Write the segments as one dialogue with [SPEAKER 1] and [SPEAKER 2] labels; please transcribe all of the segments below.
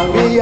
[SPEAKER 1] Oh,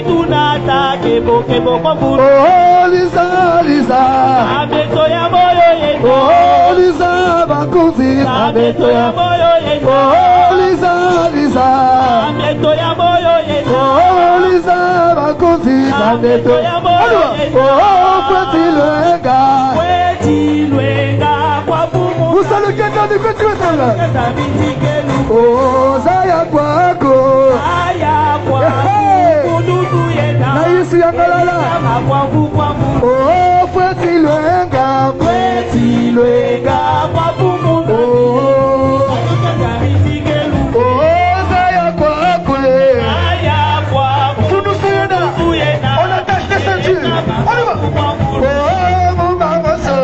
[SPEAKER 1] tunata kebo kebo kombulu.
[SPEAKER 2] Oh Lisa Lisa.
[SPEAKER 1] Abeto ya moyo yeto.
[SPEAKER 2] Oh Lisa bakuzi.
[SPEAKER 1] Abeto ya moyo yeto.
[SPEAKER 2] Oh Lisa Lisa.
[SPEAKER 1] Abeto ya moyo yeto.
[SPEAKER 2] Oh Lisa bakuzi.
[SPEAKER 1] Abeto ya moyo yeto.
[SPEAKER 2] Oh Kweti Lwenga.
[SPEAKER 1] Kweti Lwenga kwa bumu.
[SPEAKER 2] Usalo kenda ni kweti Lwenga.
[SPEAKER 1] Kenda bitikelu.
[SPEAKER 2] Oh Zaya kwako.
[SPEAKER 1] Zaya kwako. Kududu yena.
[SPEAKER 2] Na Yesu ya ngalala.
[SPEAKER 1] Kwangu kwangu.
[SPEAKER 2] Oh Kweti Lwenga.
[SPEAKER 1] Kweti Lwenga kwa bumu.
[SPEAKER 2] Oh
[SPEAKER 1] Kenda bitikelu.
[SPEAKER 2] Oh Zaya kwako.
[SPEAKER 1] Zaya kwako.
[SPEAKER 2] Kududu yena. On attache les ceintures. On y va. Oh mon maman so.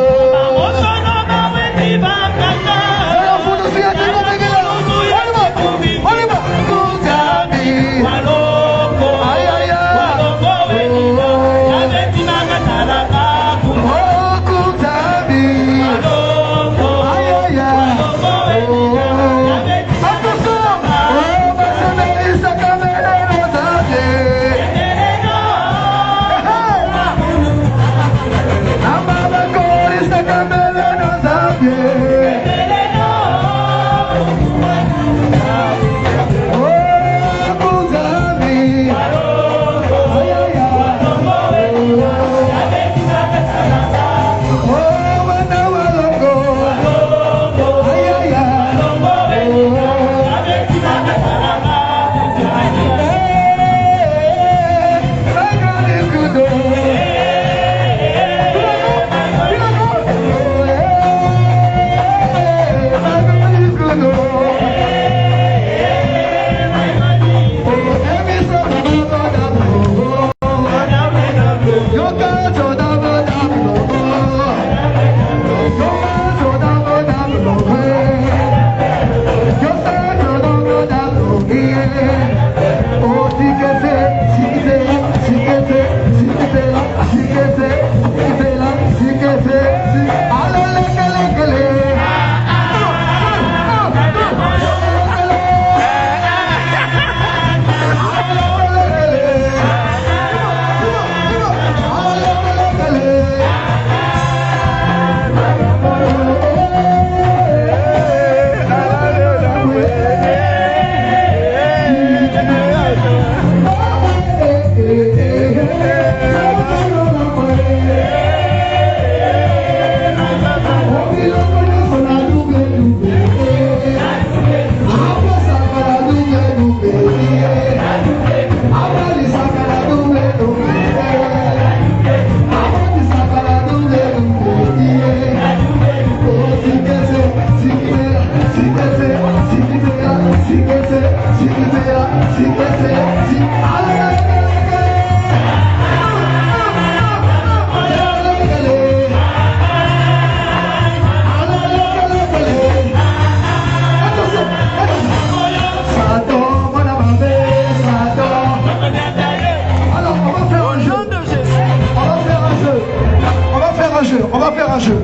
[SPEAKER 2] On va faire un jeu.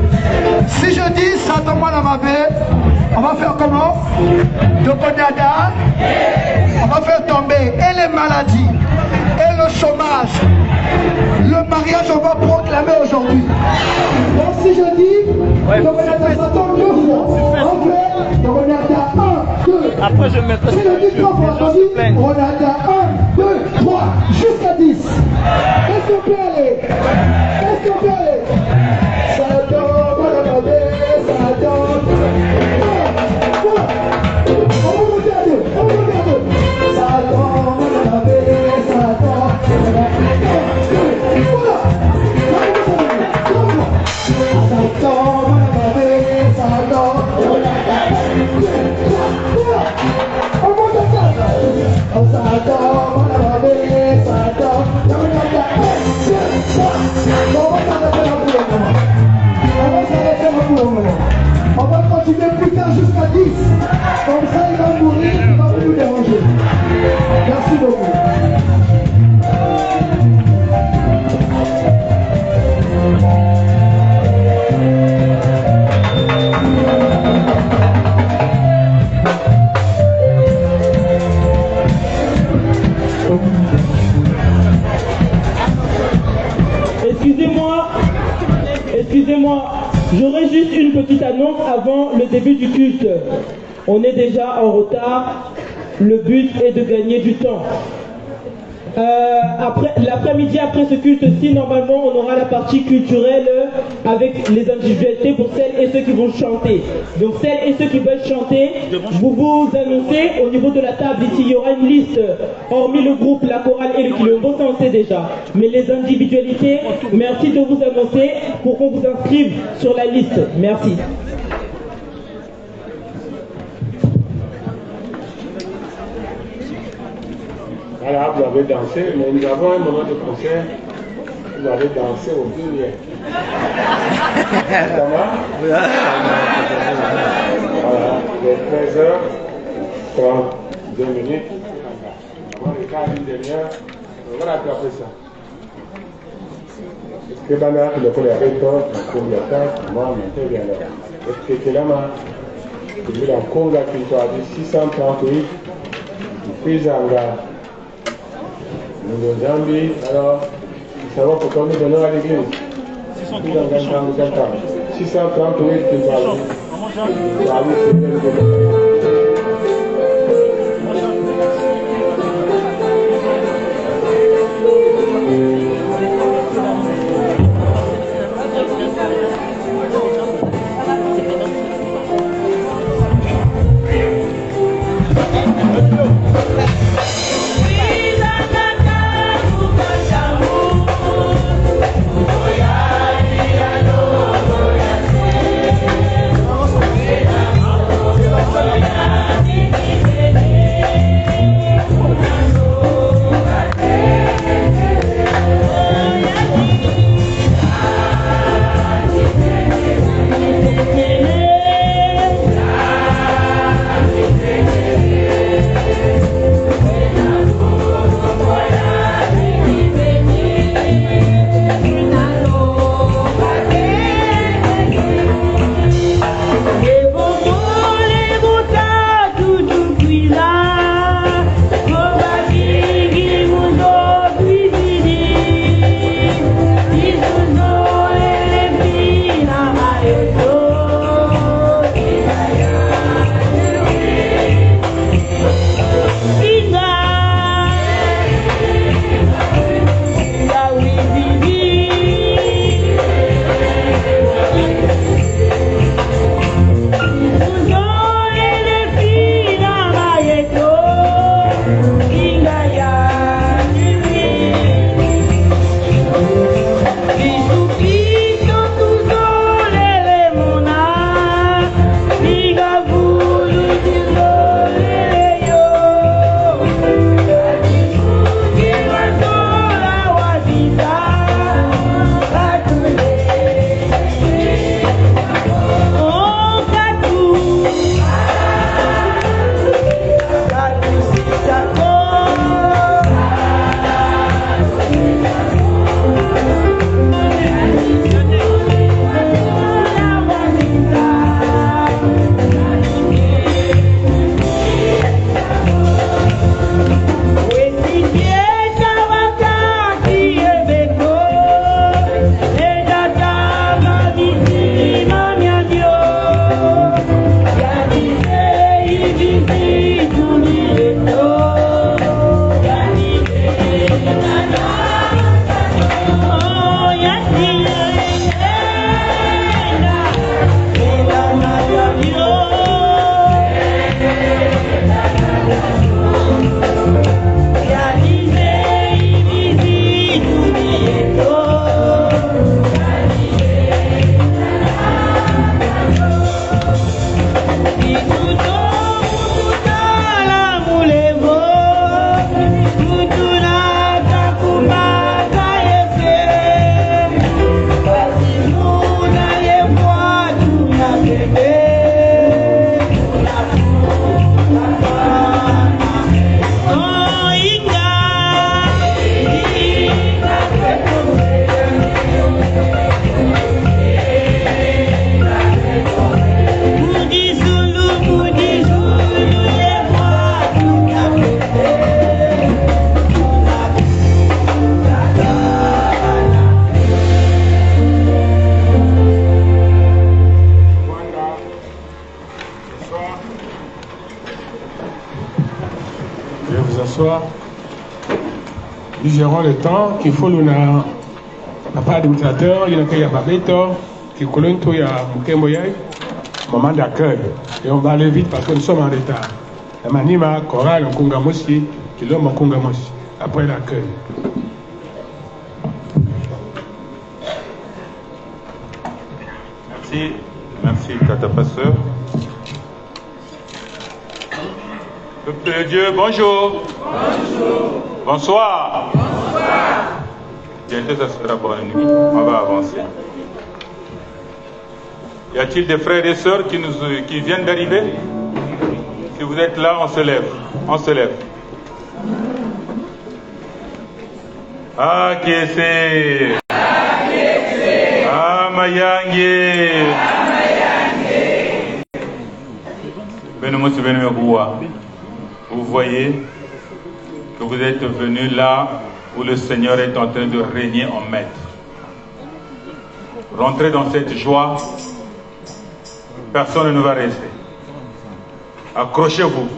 [SPEAKER 2] Si je dis Satan Mwanamabé, on va faire comment? Dokonada, on va faire tomber et les maladies, et le chômage. Le mariage, on va proclamer aujourd'hui. Donc si je dis Dokonada Satan 2 fois, on fait Dokonada 1, 2.
[SPEAKER 1] Après je mettrai
[SPEAKER 2] Si je dis 3 fois, on dit Dokonada 1, 2, 3, jusqu'à 10. Est-ce qu'on peut aller? Est-ce qu'on peut aller? Satan, Mwanamabé, Satan. On va monter à deux, on va monter à deux. Satan, Mwanamabé, Satan. Voilà. Satan, Mwanamabé, Satan. On monte à quatre. Satan, Mwanamabé, Satan.
[SPEAKER 3] J'aurais juste une petite annonce avant le début du culte. On est déjà en retard. Le but est de gagner du temps. L'après-midi, après ce culte-ci, normalement, on aura la partie culturelle avec les individualités pour celles et ceux qui vont chanter. Donc, celles et ceux qui veulent chanter, vous vous annoncez au niveau de la table ici. Il y aura une liste, hormis le groupe, la chorale et le kilo, ça on sait déjà. Mais les individualités, merci de vous annoncer pour qu'on vous inscrive sur la liste. Merci.
[SPEAKER 4] Voilà, vous avez dansé, mais nous avons un moment de concert. Vous avez dansé au bureau. Ça va? Voilà, il est 13h32 minutes. On va regarder une demi-heure. On va rattraper ça. Est-ce que Bana, le collaborateur, comme le temps, moi, maintenant, bien là. Est-ce que là, il y a un Congo qui a dit 638, puis Zanga. Nous nous Zambie, alors, ça va pourquoi nous donnons à l'église. 638 qui parlent.
[SPEAKER 1] Oh,
[SPEAKER 4] gérons le temps, qu'il faut nous na pas administrateur, il y a un babeto, qui colonne tout, il y a un moment d'accueil. Et on va aller vite parce que nous sommes en retard. La manima, chorale, on kungamosi, qui l'homme en kungamosi, après l'accueil.
[SPEAKER 5] Merci, merci Tata Pasteur. Peuple de Dieu, bonjour. Bonjour. Bonsoir. Bonsoir. Bientôt ça sera bonne nuit. On va avancer. Y a-t-il des frères et sœurs qui viennent d'arriver? Si vous êtes là, on se lève. On se lève. Ah, Kiese. Ah, Mayange. Vous voyez que vous êtes venus là où le Seigneur est en train de régner en maître. Rentrez dans cette joie. Personne ne va rester. Accrochez-vous,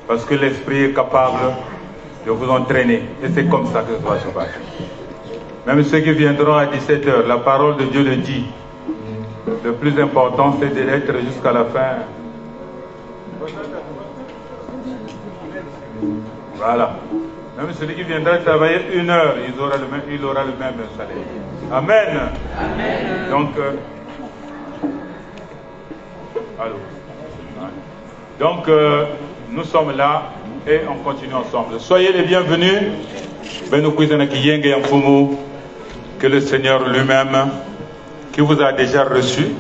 [SPEAKER 5] parce que l'Esprit est capable de vous entraîner. Et c'est comme ça que ça va se passer. Même ceux qui viendront à 17h, la parole de Dieu le dit. Le plus important, c'est d'être jusqu'à la fin. Voilà. Même celui qui viendra travailler 1 heure, il aura le même salaire. Amen. Amen. Donc, nous sommes là et on continue ensemble. Soyez les bienvenus. Que le Seigneur lui-même, qui vous a déjà reçu,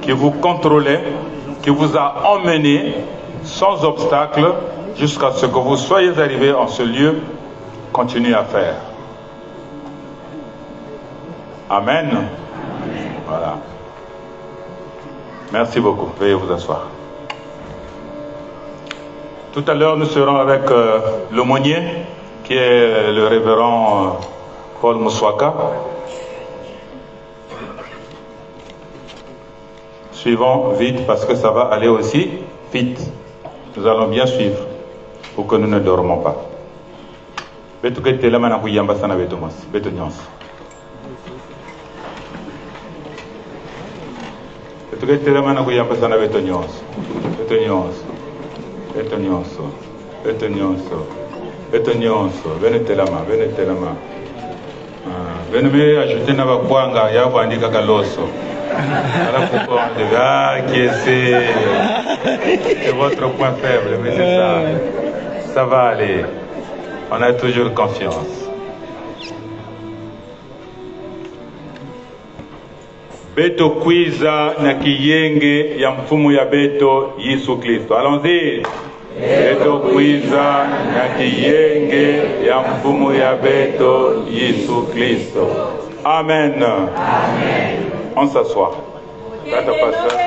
[SPEAKER 5] qui vous contrôlait, qui vous a emmené sans obstacle jusqu'à ce que vous soyez arrivés en ce lieu, continue à faire. Amen. Voilà. Merci beaucoup. Veuillez vous asseoir. Tout à l'heure, nous serons avec l'aumônier, qui est le révérend Paul Mouswaka. Suivons vite parce que ça va aller aussi vite. Nous allons bien suivre pour que nous ne dormons pas. Venez ajouter na kwanga ya kuandika kaloso. Alors pourquoi on dit ah qui c'est votre point faible, mais c'est ça. Ça va aller. On a toujours confiance. Beto kwiza na kiyenge ya mfumu ya Beto Yesu Kristo. Allons-y. Beto kwiza na kiyenge ya mfumu ya Beto Yesu Kristo. Amen. Amen. On s'assoit. Tata Pasteur.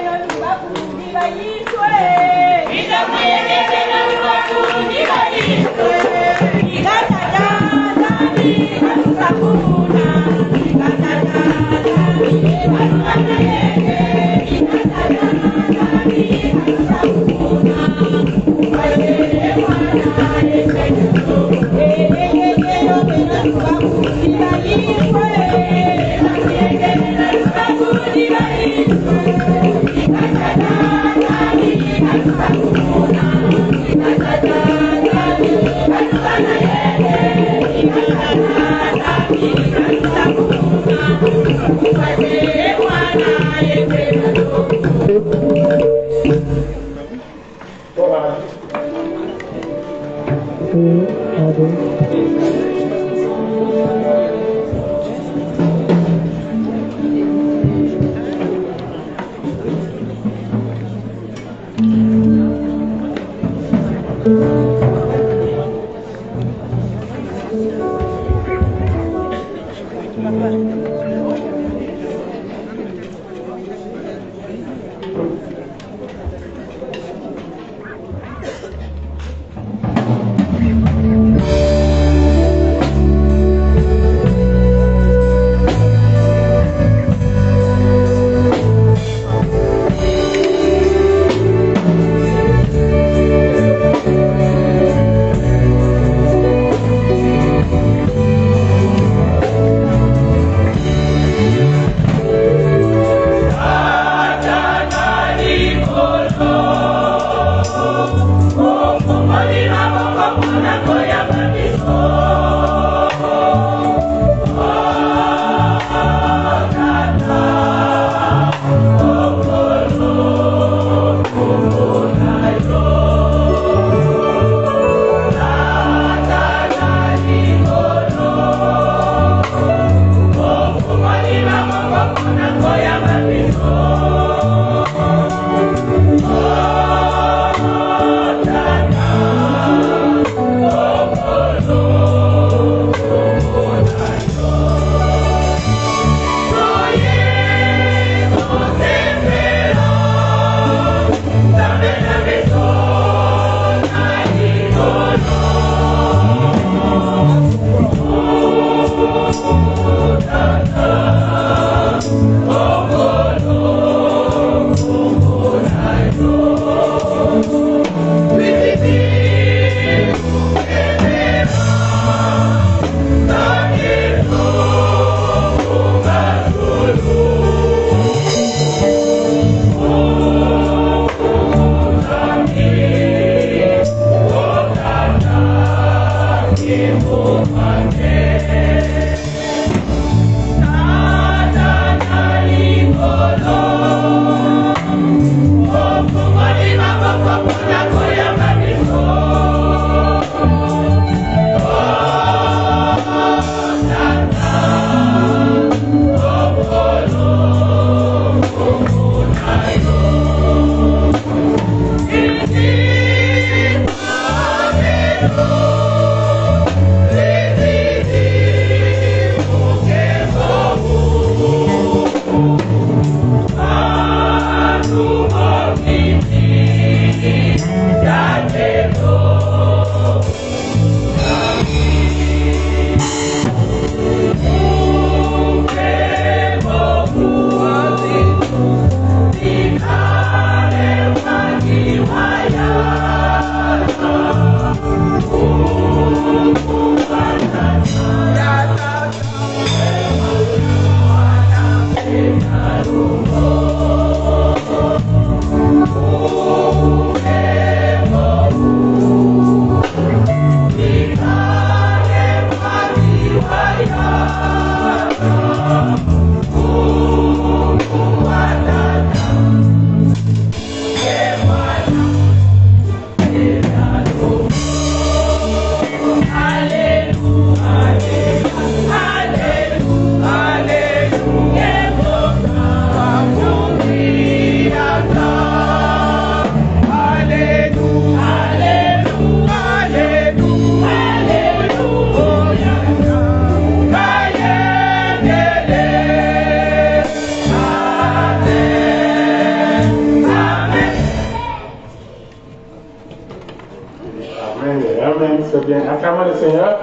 [SPEAKER 4] C'est bien. Acclamons le Seigneur.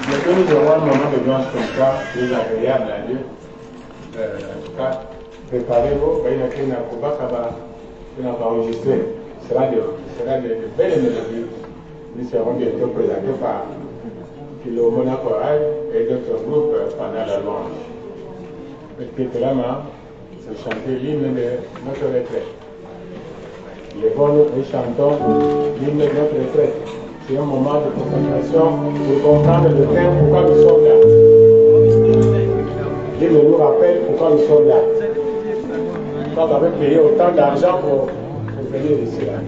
[SPEAKER 4] Mais que nous aurons un moment de grâce comme ça, plus agréable à Dieu. En tout cas, préparez-vous. Il y a un combat qui n'a pas enregistré. Ce sera de belles mélodies. Nous serons bientôt présentés par Philomena Corail et d'autres groupes pendant la louange. Mettez la main, c'est chanter l'hymne de notre retraite. Lèvons-nous et chantons l'hymne de notre retraite. C'est un moment de concentration pour comprendre le thème pourquoi nous sommes là. L'hymne nous rappelle pourquoi nous sommes là. Quand on avait payé autant d'argent pour venir ici là.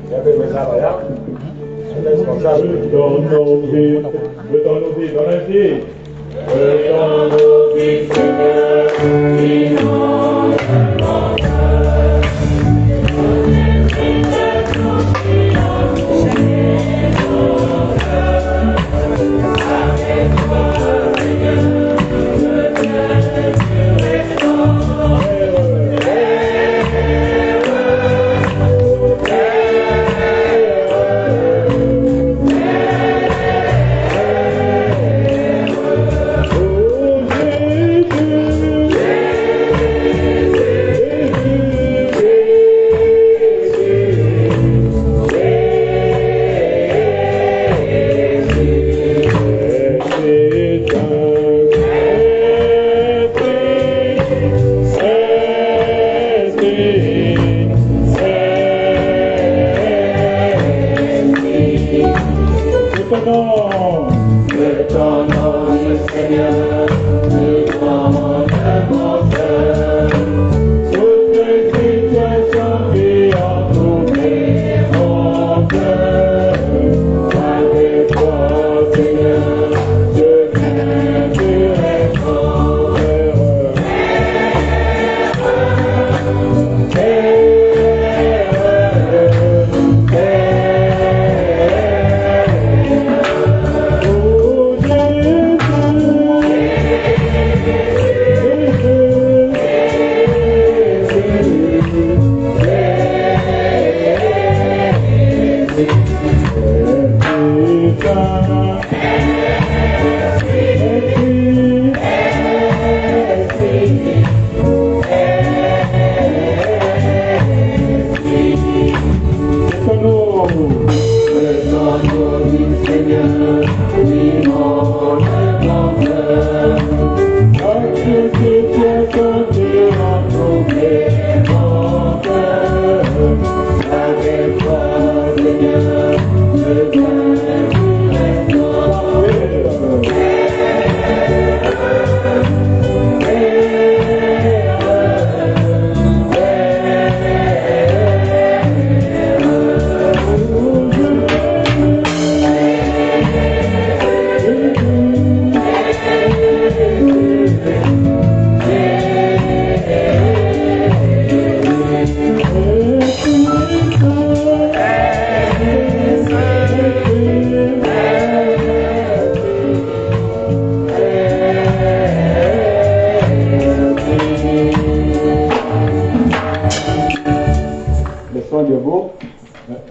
[SPEAKER 4] Il y avait mes avayables. Responsable.
[SPEAKER 1] Dans nos vies, dans nos vies, dans la vie. Dans nos vies, Seigneur,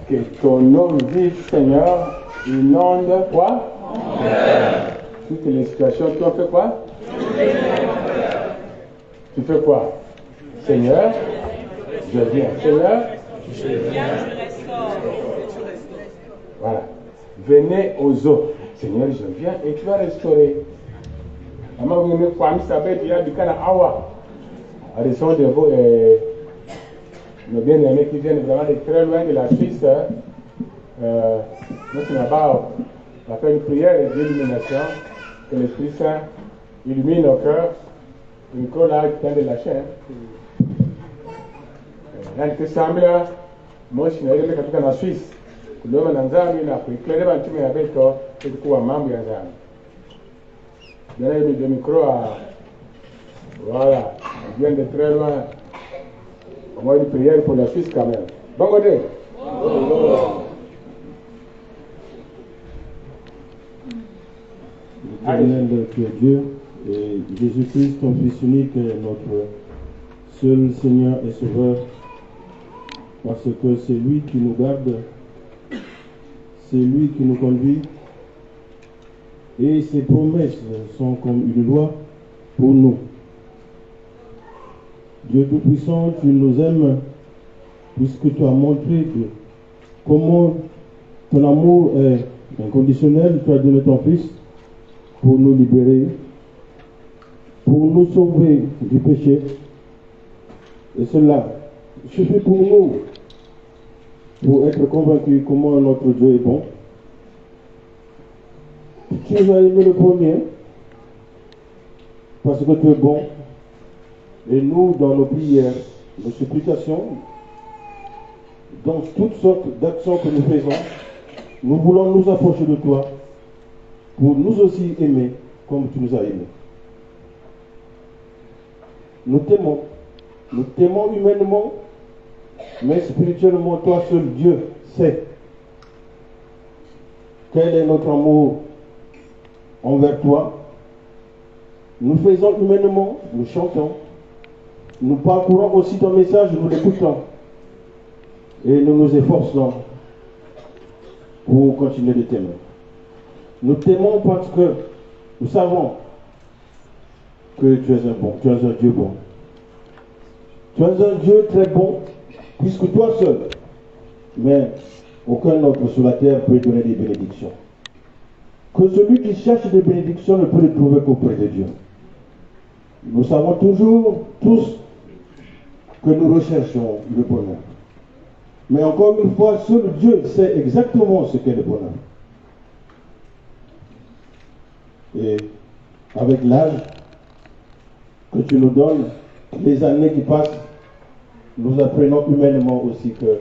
[SPEAKER 4] Que ton nom vif, Seigneur, inonde quoi? Toutes les situations, tu en fais quoi? Tu fais quoi? Seigneur, je viens. Seigneur, je viens, je restaure. Voilà. Venez aux eaux. Seigneur, je viens et tu vas restaurer. Nos bien-aimés qui viennent vraiment de très loin de la Suisse, notre là-bas, on va faire une prière d'illumination, que l'Esprit Saint illumine nos cœurs. Le micro là, qui vient de lâcher. Là, il semble, moi, je suis allé dans la Suisse. L'homme en Zambie, il a pris clair devant tout le monde avec toi, et du coup, un membre en Zambie. Là, il a mis le micro à. Voilà, on vient de très loin. On va une prière pour la Suisse quand même. Bon côté.
[SPEAKER 6] L'éternel qui est Dieu et Jésus-Christ, ton Fils unique, est notre seul Seigneur et Sauveur, parce que c'est lui qui nous garde, c'est lui qui nous conduit, et ses promesses sont comme une loi pour nous. Dieu Tout-Puissant, tu nous aimes, puisque tu as montré comment ton amour est inconditionnel. Tu as donné ton Fils pour nous libérer, pour nous sauver du péché. Et cela suffit pour nous, pour être convaincus comment notre Dieu est bon. Tu nous as aimé le premier, parce que tu es bon. Et nous, dans nos prières, nos supplications, dans toutes sortes d'actions que nous faisons, nous voulons nous approcher de toi pour nous aussi aimer comme tu nous as aimés. Nous t'aimons humainement, mais spirituellement, toi seul Dieu sais quel est notre amour envers toi. Nous faisons humainement, nous chantons, nous parcourons aussi ton message, nous l'écoutons et nous nous efforçons pour continuer de t'aimer. Nous t'aimons parce que nous savons que tu es un Dieu bon. Tu es un Dieu très bon, puisque toi seul, mais aucun autre sur la terre peut donner des bénédictions. Que celui qui cherche des bénédictions ne peut les trouver qu'auprès de Dieu. Nous savons toujours, tous, que nous recherchons le bonheur. Mais encore une fois, seul Dieu sait exactement ce qu'est le bonheur. Et avec l'âge que tu nous donnes, les années qui passent, nous apprenons humainement aussi que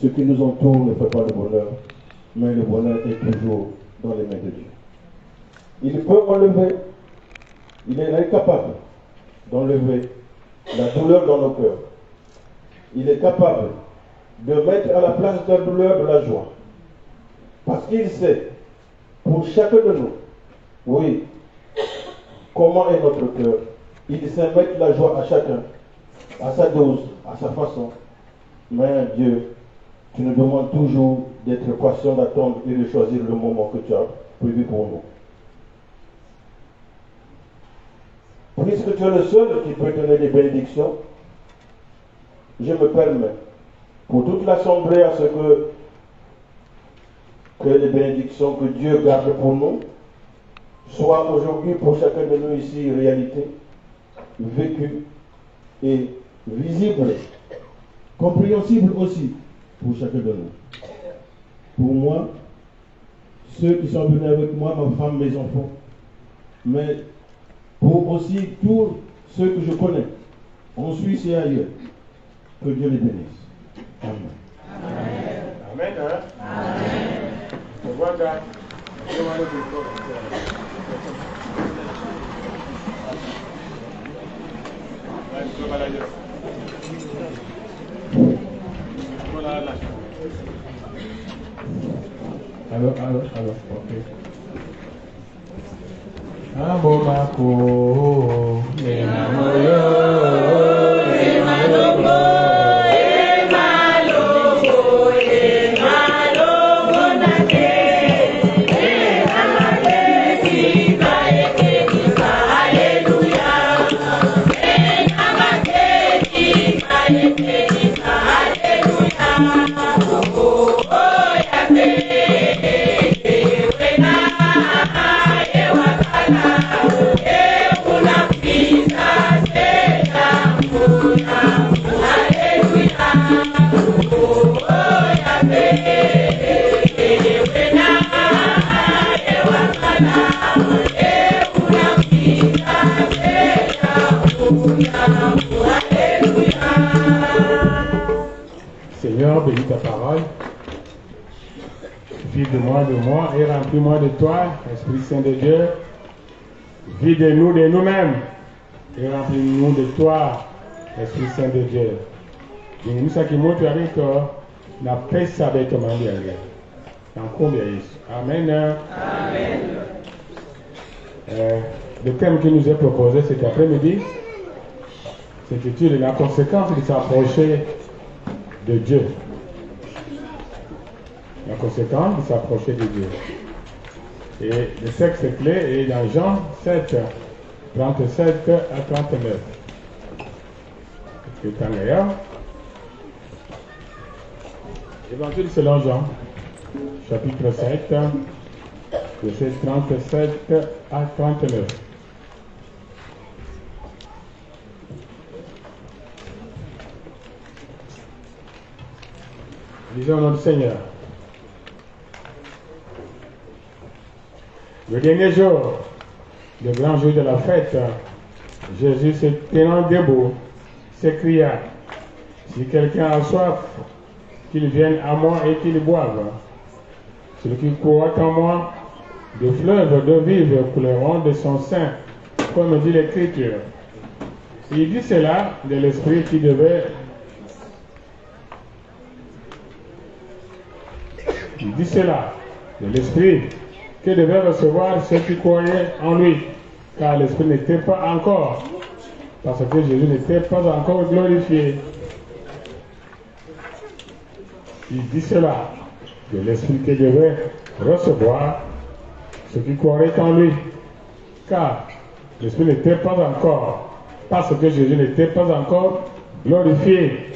[SPEAKER 6] ce qui nous entoure ne fait pas le bonheur, mais le bonheur est toujours dans les mains de Dieu. Il peut enlever, il est incapable d'enlever la douleur dans nos cœurs. Il est capable de mettre à la place de la douleur de la joie. Parce qu'il sait, pour chacun de nous, oui, comment est notre cœur. Il sait mettre la joie à chacun, à sa dose, à sa façon. Mais Dieu, tu nous demandes toujours d'être patient, d'attendre et de choisir le moment que tu as prévu pour nous. Puisque tu es le seul qui peut donner des bénédictions, je me permets, pour toute l'Assemblée, à ce que les bénédictions que Dieu garde pour nous soient aujourd'hui pour chacun de nous ici réalité, vécue et visible, compréhensible aussi pour chacun de nous. Pour moi, ceux qui sont venus avec moi, ma femme, mes enfants, mais pour aussi tous ceux que je connais, en Suisse et ailleurs, que Dieu les bénisse. Amen.
[SPEAKER 4] Amen. Amen.
[SPEAKER 1] Alors, ok. Abomako, Emamoyo, Emalongo, Emalongo, Emalongo nake, Emalongo, Siba ekekisa, Hallelujah, Emalongo, Siba ekekisa, Hallelujah, oh, yabe. Seigneur, bénis ta parole. Vide-moi de moi et remplis-moi de toi, Esprit Saint de Dieu. Vide-nous de nous-mêmes et remplis-nous de toi, Esprit Saint de Dieu. Nous sommes qui montrent avec toi, la paix avec toi, Amen. Amen. Le thème qui nous est proposé cet après-midi, s'intitule La conséquence de s'approcher de Dieu. La conséquence de s'approcher de Dieu. Et le texte clé est dans Jean 7, 37 à 39. C'est en d'ailleurs. Évangile selon Jean, chapitre 7, verset 37 à 39. Lisons notre Seigneur. Le dernier jour, le grand jour de la fête, Jésus se tenant debout, s'écria, si quelqu'un a soif, qu'il vienne à moi et qu'il boive. Celui qui croit en moi, des fleuves d'eau vive couleront de son sein, comme dit l'Écriture. Il dit cela de l'Esprit qui devait. Il dit cela de l'Esprit que devaient recevoir ceux qui croyaient en lui, car l'Esprit n'était pas encore, parce que Jésus n'était pas encore glorifié. Il dit cela de l'Esprit que devaient recevoir ceux qui croyaient en lui, car l'Esprit n'était pas encore, parce que Jésus n'était pas encore glorifié.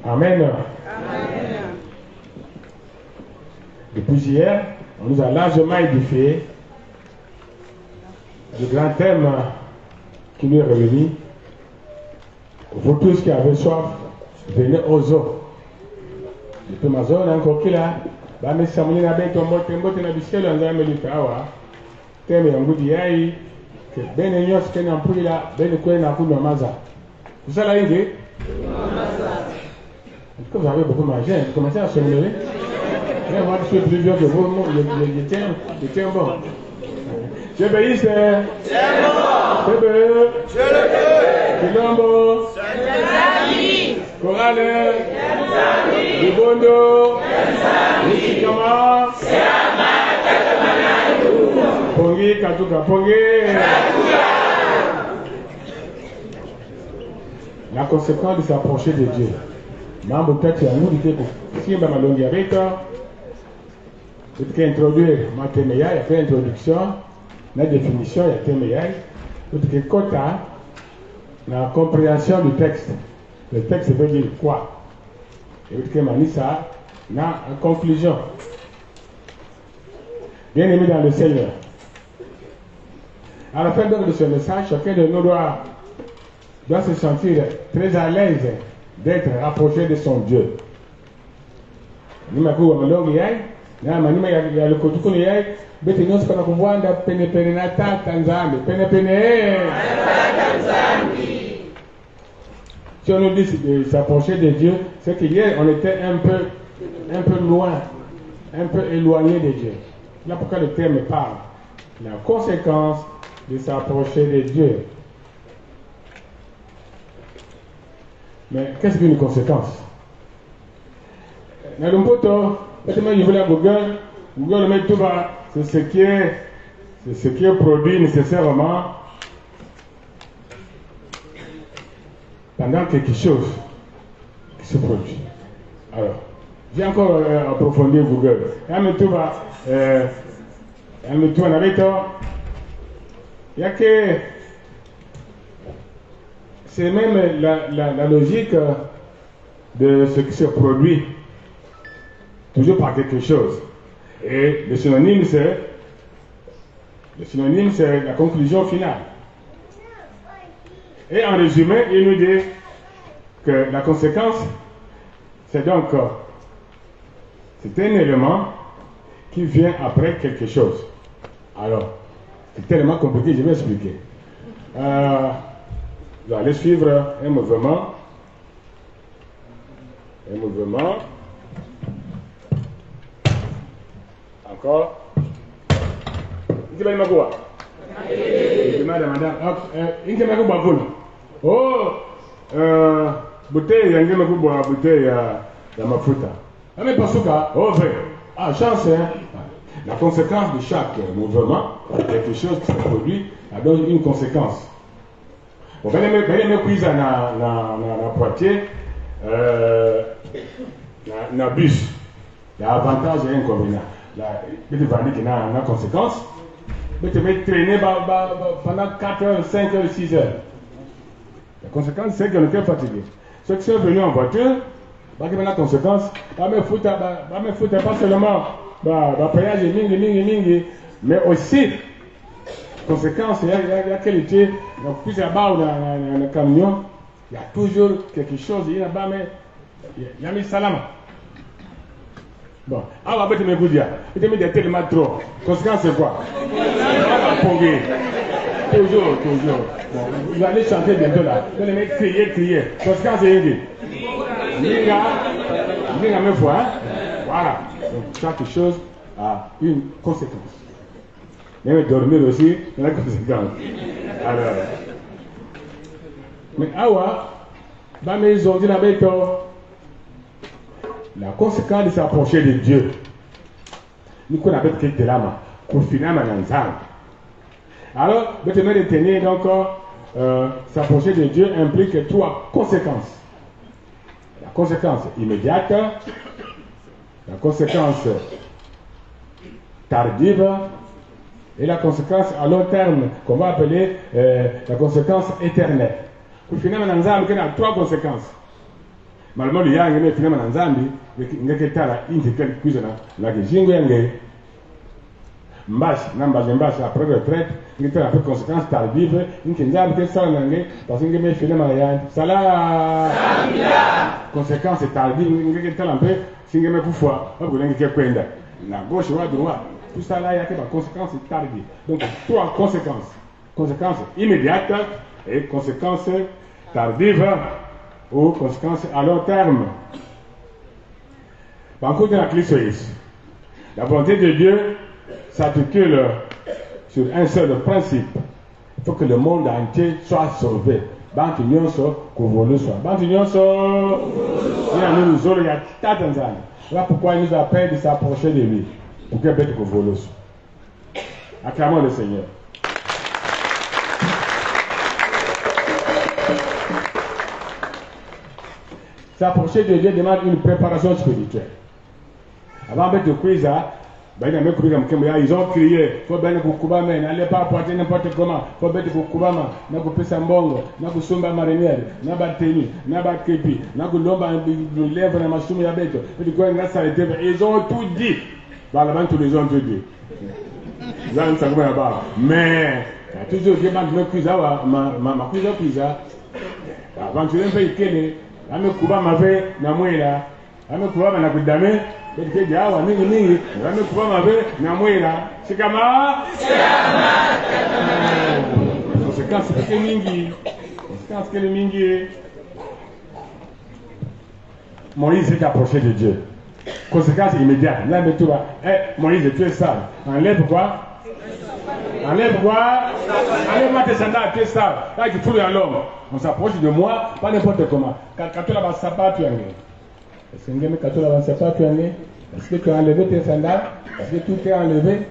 [SPEAKER 1] Amen. Amen. Depuis hier, on nous a largement édifié du grand thème qui nous est revenu. Vous tous qui avez soif, venez aux eaux. Depuis ma zone, encore qu'il a, mais ça m'a dit que je suis ciel en train de me faire. Thème est un goût d'hier, que ben et nous, ce qu'on a pris là, ben et quoi, on a pris dans ma zone. Vous allez aider? Quand vous avez beaucoup mangé, vous commencez à se lever. Mais moi, je suis plus vieux que vous, je tiens bon. Je bénis, c'est bon. C'est bon. Je le veux. Kilombo. Chorale. Libondo. Lisikama. Pongi, Katuka, Pongi. La conséquence de s'approcher de Dieu. mambo tatu ya Mungu kusimba malongi ya beta. Introduire ma thème ya fait introduction, la définition ya thème ya, kota la compréhension du texte. Le texte veut dire quoi? Et vous avez ça na conclusion. Bien aimé dans le Seigneur. À la fin de ce message, chacun de nous doit se sentir très à l'aise d'être rapproché de son Dieu. Il y a le kotukuni yai beti nyonso kana kuwanda pene pene na tata nzambe pene pene. Si on nous dit de s'approcher de Dieu, c'est qu'hier on était un peu loin, un peu éloigné de Dieu. Là pourquoi le terme parle. La conséquence de s'approcher de Dieu. Mais qu'est-ce qu'une conséquence? Dans le poto, peut-être je voulais à Google met tout bas, c'est ce qui est produit nécessairement pendant quelque chose qui se produit. Alors, j'ai encore approfondi Google. Il y a que c'est même la logique de ce qui se produit toujours par quelque chose. Et le synonyme c'est la conclusion finale. Et en résumé, il nous dit que la conséquence, c'est donc c'est un élément qui vient après quelque chose. Alors, c'est tellement compliqué, je vais expliquer. Vous allez suivre un mouvement. Encore. Oh, bouteille ya mafuta. Mais parce que, chance, hein. La conséquence de chaque mouvement, quelque chose qui se produit, a donc une conséquence. Bon, ben les quiz na Poitiers, na bus, il y a avantage et inconvénient. Il y a une conséquence. Mais tu vas traîner pendant 4 heures, 5 heures, 6 heures. La conséquence, c'est qu'on était fatigué. Ceux qui sont venus en voiture, la conséquence, me foutre pas seulement payer mingi, mais aussi, conséquence, il y a qualité, plus là-bas dans le camion, il y a toujours quelque chose, il y a mis salama. Bon, alors, tu me dis, tu me dis tellement trop. Conséquence, c'est quoi? Toujours. Bon, vous allez chanter bientôt là. Vous allez mettre crier. Conséquence, c'est une même fois, hein? Voilà. Donc, chaque chose a une conséquence. Même dormir aussi, il y a une conséquence. Alors, mais ils ont dit la conséquence de s'approcher de Dieu. Nous connaissons que c'est là, alors, maintenant de tenir donc s'approcher de Dieu implique 3 conséquences. La conséquence immédiate, la conséquence tardive et la conséquence à long terme qu'on va appeler la conséquence éternelle. Pour finalement, nous avons 3 conséquences. Malgré le yang, finalement, nous avons après retraite, il y a des conséquences tardives, parce conséquences tardives, la gauche ou la droite, tout ça là, il y a des conséquences tardives. Donc, 3 conséquences. Conséquences immédiates et conséquences tardives ou conséquences à long terme. Par contre, la clé la volonté de Dieu s'articule sur un seul principe. Il faut que le monde entier soit sauvé. Voilà pourquoi il nous appelle de s'approcher de lui. Pour que bête que volos. Acclamons le Seigneur. S'approcher de Dieu demande une préparation spirituelle. Avant de quiz, ils ont crié, faut bien que Koubama, n'allez pas apporter n'importe comment, faut bien que Koubama, n'a pas pesa mbongo, n'a pas sumba marinière, n'a pas tenu, n'a pas képi, n'a pas l'omba, lèvre, n'a pas soumé à bête, ils ont tout dit. Bah, là-bas, tous les gens ont tout dit. Mais, toujours, je me quiz, ma quiz, avant tu n'aimes pas y kenner, ame Koubama fait, n'a moins là, ame Koubama n'a pas d'amé. Mingi ame kuba mabe na mwela sikama conséquence que mingi Moïse s'est approché de Dieu. Conséquence immédiate. Là, mais tu vas, Moïse, tu es sale. Enlève quoi? Enlève quoi? Enlève-moi tes sandales, tu es sale. Là, tu fous à l'homme. On s'approche de moi, pas n'importe comment. Quand tu as la sapate, tu as est-ce que tu as enlevé tes sandales? Est-ce que tout est enlevé?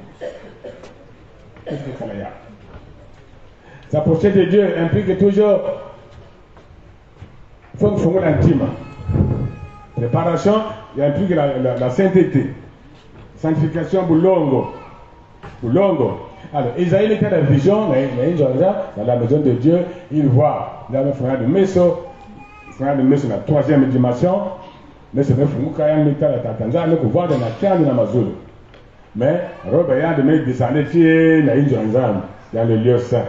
[SPEAKER 1] Qu'est-ce que ça y a? S'approcher de Dieu implique toujours il faut que l'intime. Préparation implique la sainteté. Sanctification boulongo. Alors, Isaïe était la vision, dans la maison de Dieu, il voit dans le frère de Messo, la troisième dimension. Mais c'est vrai que la Tanzanie ne peut voir de la terre de l'Amazon. Mais Robert de mettre des années dans le lieu saint.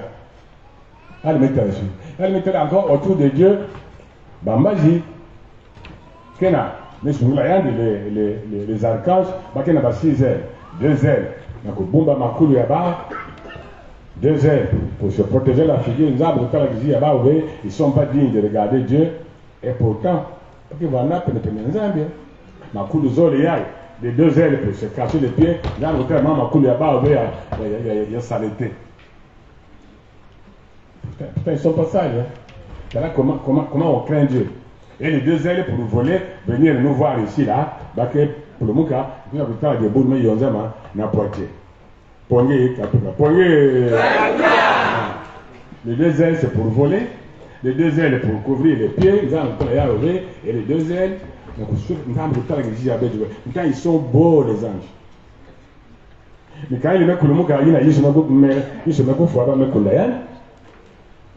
[SPEAKER 1] Elle mettait encore autour de Dieu. Bambaji, Kena, mais sur les archanges, Bakena a 6 ailes, 2 ailes. Donc, Makulu Yaba, 2 ailes pour se protéger la figure. Ils ne sont pas dignes de regarder Dieu. Et pourtant, les 2 ailes pour se cacher les pieds, dans le cas où il y a saleté. Putain, ils ne sont pas sales. Voilà comment on craint Dieu. Et les 2 ailes pour voler, venir nous voir ici, là, pour le Mouka, il y a des bouts de Yonzama, n'a pas été. Les 2 ailes, c'est pour voler. Les 2 ailes pour couvrir les pieds, et les 2 ailes, ils sont beaux les anges. Mais quand il met le mot, il se met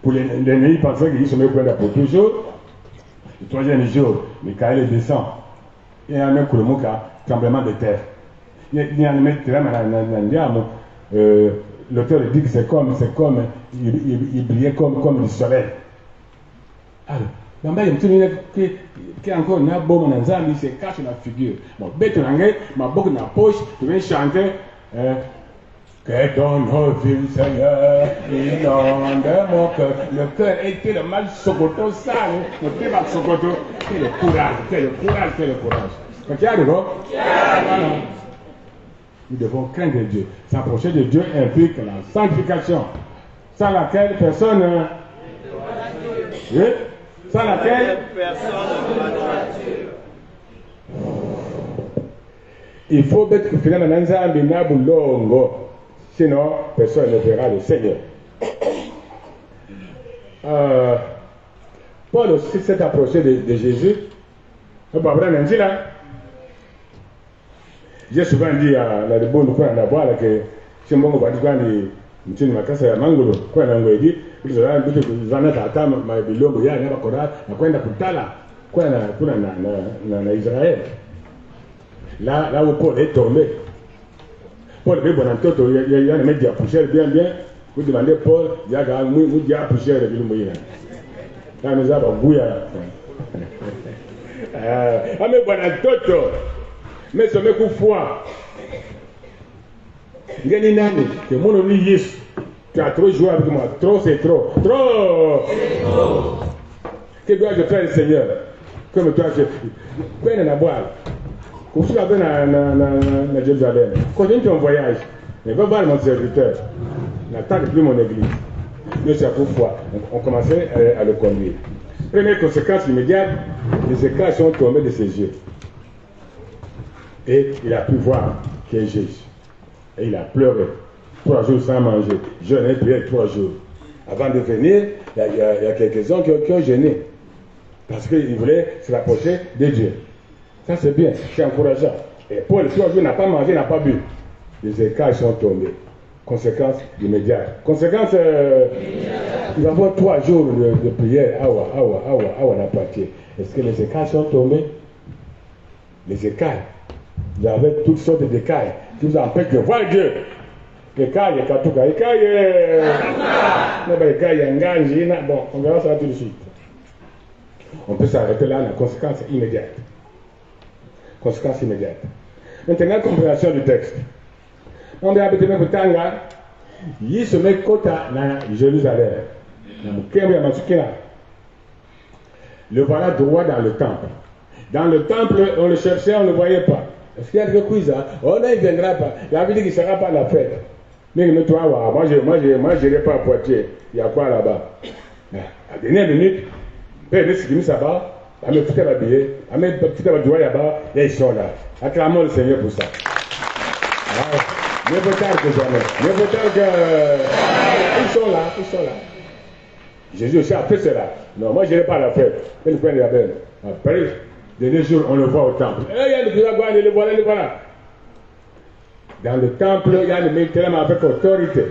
[SPEAKER 1] pour les pays pensaient qu'il se met pour toujours. Le 3e jour, Michael descend. Il y a un tremblement de terre. Il y a un mec qui l'auteur dit que c'est comme il brillait comme le soleil. Alors, qui encore n'a bon mon il se cache la figure. Bon, bête ma boucle dans la poche, tu viens chanter. Que ton vie, Seigneur, inonde mon cœur. Le cœur était le mal sokoto sale, le thé mal sokoto. Quel courage. Quand il y a de l'eau, nous devons craindre Dieu. S'approcher de Dieu implique la sanctification, sans laquelle personne. Sans laquelle personne ne va dans Dieu. Il faut mettre finalement un longo. Sinon, personne ne verra le Seigneur. Paul aussi s'est approché de Jésus. J'ai souvent dit à la bonne fois à boire que si on va dire que je makasa ya mangolo kwa nangoedi kuzana bitu kuzana tata mabilombo ya nyaba kora na kwenda kutala kwa na Israël. Là où Paul est tombé. Paul est bon en toto, il y a des médias poussière bien. Vous demandez Paul, il y a des médias poussière de l'Imoïna. Là, nous avons bouillard. Ah, mais bon en toto. Mais ce mec ou foi. Gagné nani, que mon nom Yesu. Tu as trop joué avec moi. Trop, c'est trop. Trop. Que dois-je faire, le Seigneur? Comme toi, je peine à boire. Comme si tu avais à Jérusalem. Continue ton voyage. Mais va voir mon serviteur. N'attends plus mon église. Dieu, c'est pour foi. On commençait à le conduire. Première conséquence immédiate, les éclats sont tombés de ses yeux. Et il a pu voir qui est Jésus. Et il a pleuré. 3 jours sans manger. Jeûné, prié 3 jours. Avant de venir, il y a quelques-uns qui ont jeûné. Parce qu'il voulait se rapprocher de Dieu. Ça c'est bien, c'est encourageant. Et Paul, 3 jours, n'a pas mangé, n'a pas bu. Les écailles sont tombées. Conséquence immédiate. Conséquence, il va y avoir 3 jours de prière. Awa, la partie. Est-ce que les écailles sont tombées? Les écailles. Vous avez toutes sortes d'écailles qui vous empêchent de voir Dieu. Écailles, Katuka, écailles, bon, on verra ça tout de suite. On peut s'arrêter là, la conséquence immédiate. Conséquence immédiate. Maintenant, compréhension du texte. On va habiter même Tanga, il se met kota dans Jérusalem. Le voilà droit dans le temple. Dans le temple, on le cherchait, on ne le voyait pas. Est-ce qu'il y a quelque chose? Oh non, il ne viendra pas. Il avait dit qu'il ne sera pas à la fête. Mais toi, moi, je n'irai pas à Poitiers. Il y a quoi là-bas? À la dernière minute, il me foutait l'habiller, il me foutait l'habiller là-bas, et ils sont là. Acclamons le Seigneur pour ça. Mieux vaut tard que jamais. Mieux vaut tard que... Ils sont là. Jésus aussi a fait cela. Non, moi je n'irai pas à la fête. Mais le point de la belle. Après, les jours, on le voit au temple. Il y a le voilà. Dans le temple, il y a le militaire avec autorité.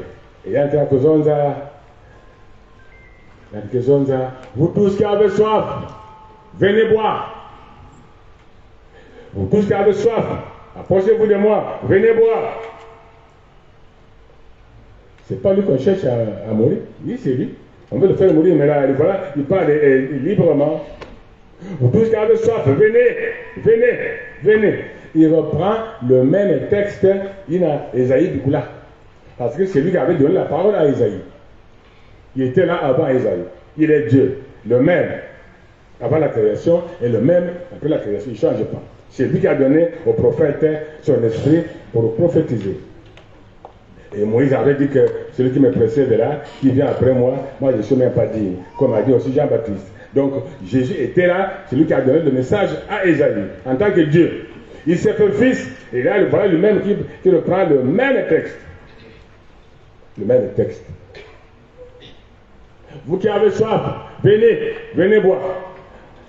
[SPEAKER 1] Et il y a quelques zonza. Vous tous qui avez soif, venez boire. Vous tous qui avez soif, approchez-vous de moi, venez boire. C'est pas lui qu'on cherche à mourir. Oui, c'est lui. On veut le faire mourir, mais là, voilà, il parle librement. Vous tous qui avez soif, venez. Il reprend le même texte, il a Ésaïe du coup là. Parce que c'est lui qui avait donné la parole à Ésaïe. Il était là avant Ésaïe. Il est Dieu, le même avant la création et le même après la création. Il ne change pas. C'est lui qui a donné au prophète son esprit pour prophétiser. Et Moïse avait dit que celui qui me précède là, qui vient après moi, moi je ne suis même pas digne. Comme a dit aussi Jean-Baptiste. Donc Jésus était là, c'est lui qui a donné le message à Ésaïe en tant que Dieu. Il s'est fait fils, et là voilà lui-même qui reprend le même texte. Le même texte. Vous qui avez soif, venez boire,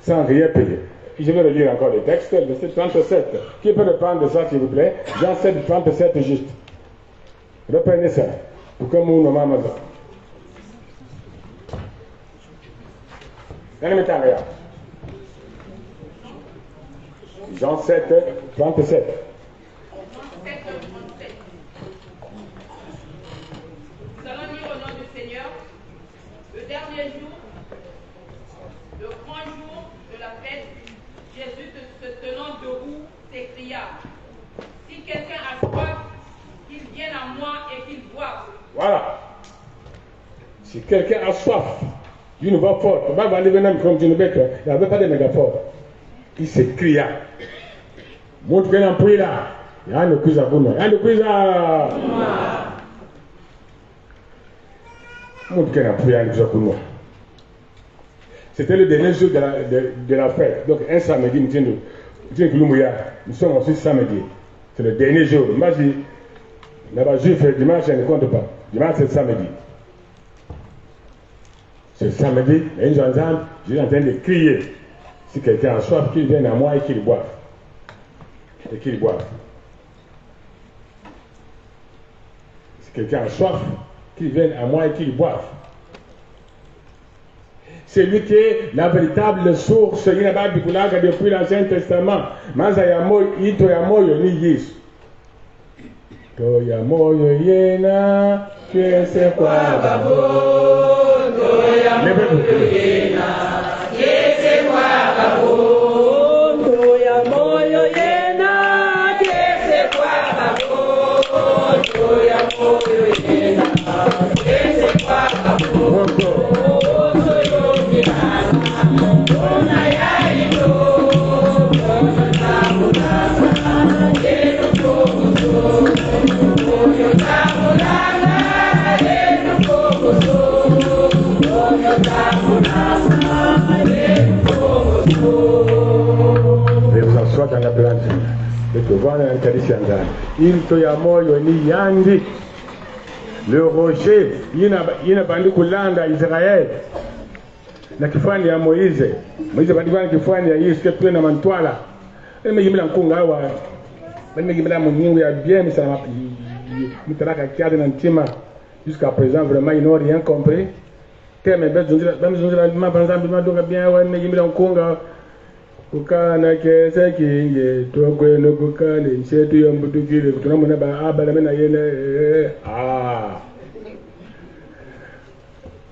[SPEAKER 1] sans rien payer. Je vais relire encore le texte, verset 37. Qui peut reprendre ça, s'il vous plaît? Jean 7, 37 juste. Reprenez ça, pour que nous nous Amazon. Jean 7, 37.
[SPEAKER 7] Nous allons lire au nom du Seigneur. Le dernier jour, le grand jour de la fête, Jésus se tenant debout s'écria: si quelqu'un a soif, qu'il vienne à moi et qu'il boive.
[SPEAKER 1] Voilà. Si quelqu'un a soif d'une voix forte, il n'y avait pas de mégaphone. Il s'écria. Montre qu'il y a un prix là. Il y a un quiz à vous. Il y a un quiz à. Montre qu'il y a un prix à vous. C'était le dernier jour de la fête. Donc un samedi, nous sommes aussi samedi. C'est le dernier jour. Moi, je dis, là-bas, juif, dimanche, je ne compte pas. Dimanche, c'est samedi. C'est samedi, et ils ensemble, je suis en train de crier. Si quelqu'un a soif, qu'il vienne à moi et qu'il boive. Et qu'il boive. Si quelqu'un a soif, qu'il vienne à moi et qu'il boive. C'est lui qui est la véritable source. Il n'y a pas de coulage depuis l'Ancien Testament. Mazayamoy, itoyamoyo ni Yesu. Toyamoyo yena, c'est quoi babo? Toyamoyo yena, c'est quoi babo? Toyamoyo yena, c'est quoi babo? Toyamoyo yena, c'est quoi babo? Dans la plante, de pouvoir il te yamoyo ni yandi le rocher il n'a pas dit Kulanda Israël na kifani ya Moize badivana kifani ya Yesu ketwe na mantwala eme yimila nkunga wa eme yimila muningu ya bien mais ça m'a mitaraka kiade na ntima jusqu'à présent vraiment ils n'ont rien compris teme bezunzira ma banza bima doka bien wa eme yimila nkunga kukana kese kinge tokwe no kukale nchetu ya mbutukile kutunamuna ba abala mena yene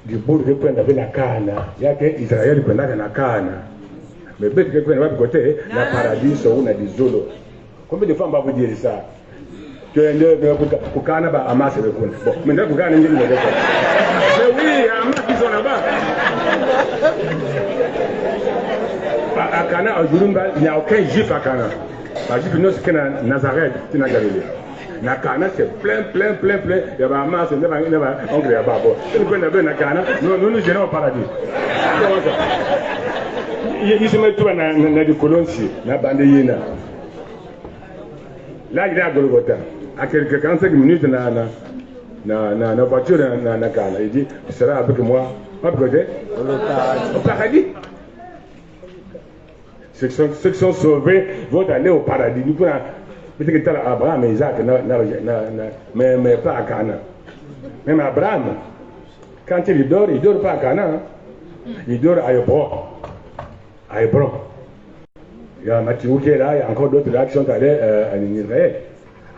[SPEAKER 1] Diburi kwenda bila kana yake Israeli kwenda na kana mebeti kwenda wapi kote na paradiso una dizolo kumbe difamba bujiri saa twende kukana ba amase bekunda bon menda kukana nje ndio mais oui amase sont là-bas akana ajurumba il n'y a aucun juif à Cana la juif non c'est na Nazareth tina Galilée na Cana c'est plein il y a ba masse ne va oncle ya babo il peut na Cana nous gérons au paradis il se met tout na de colonci na bande yina là il est à Golgotha à quelques 45 minutes na voiture na Cana il dit tu seras avec moi pas côté au paradis. Ceux qui sont sauvés vont aller au paradis. Nous pouvons peut-être que Abraham et Isaac, mais pas à Cana. Même Abraham, quand il dort pas à Cana, il dort à Hébron. À Hébron. Il y a Matthieu qui est là, il y a encore d'autres là qui sont allés en Israël.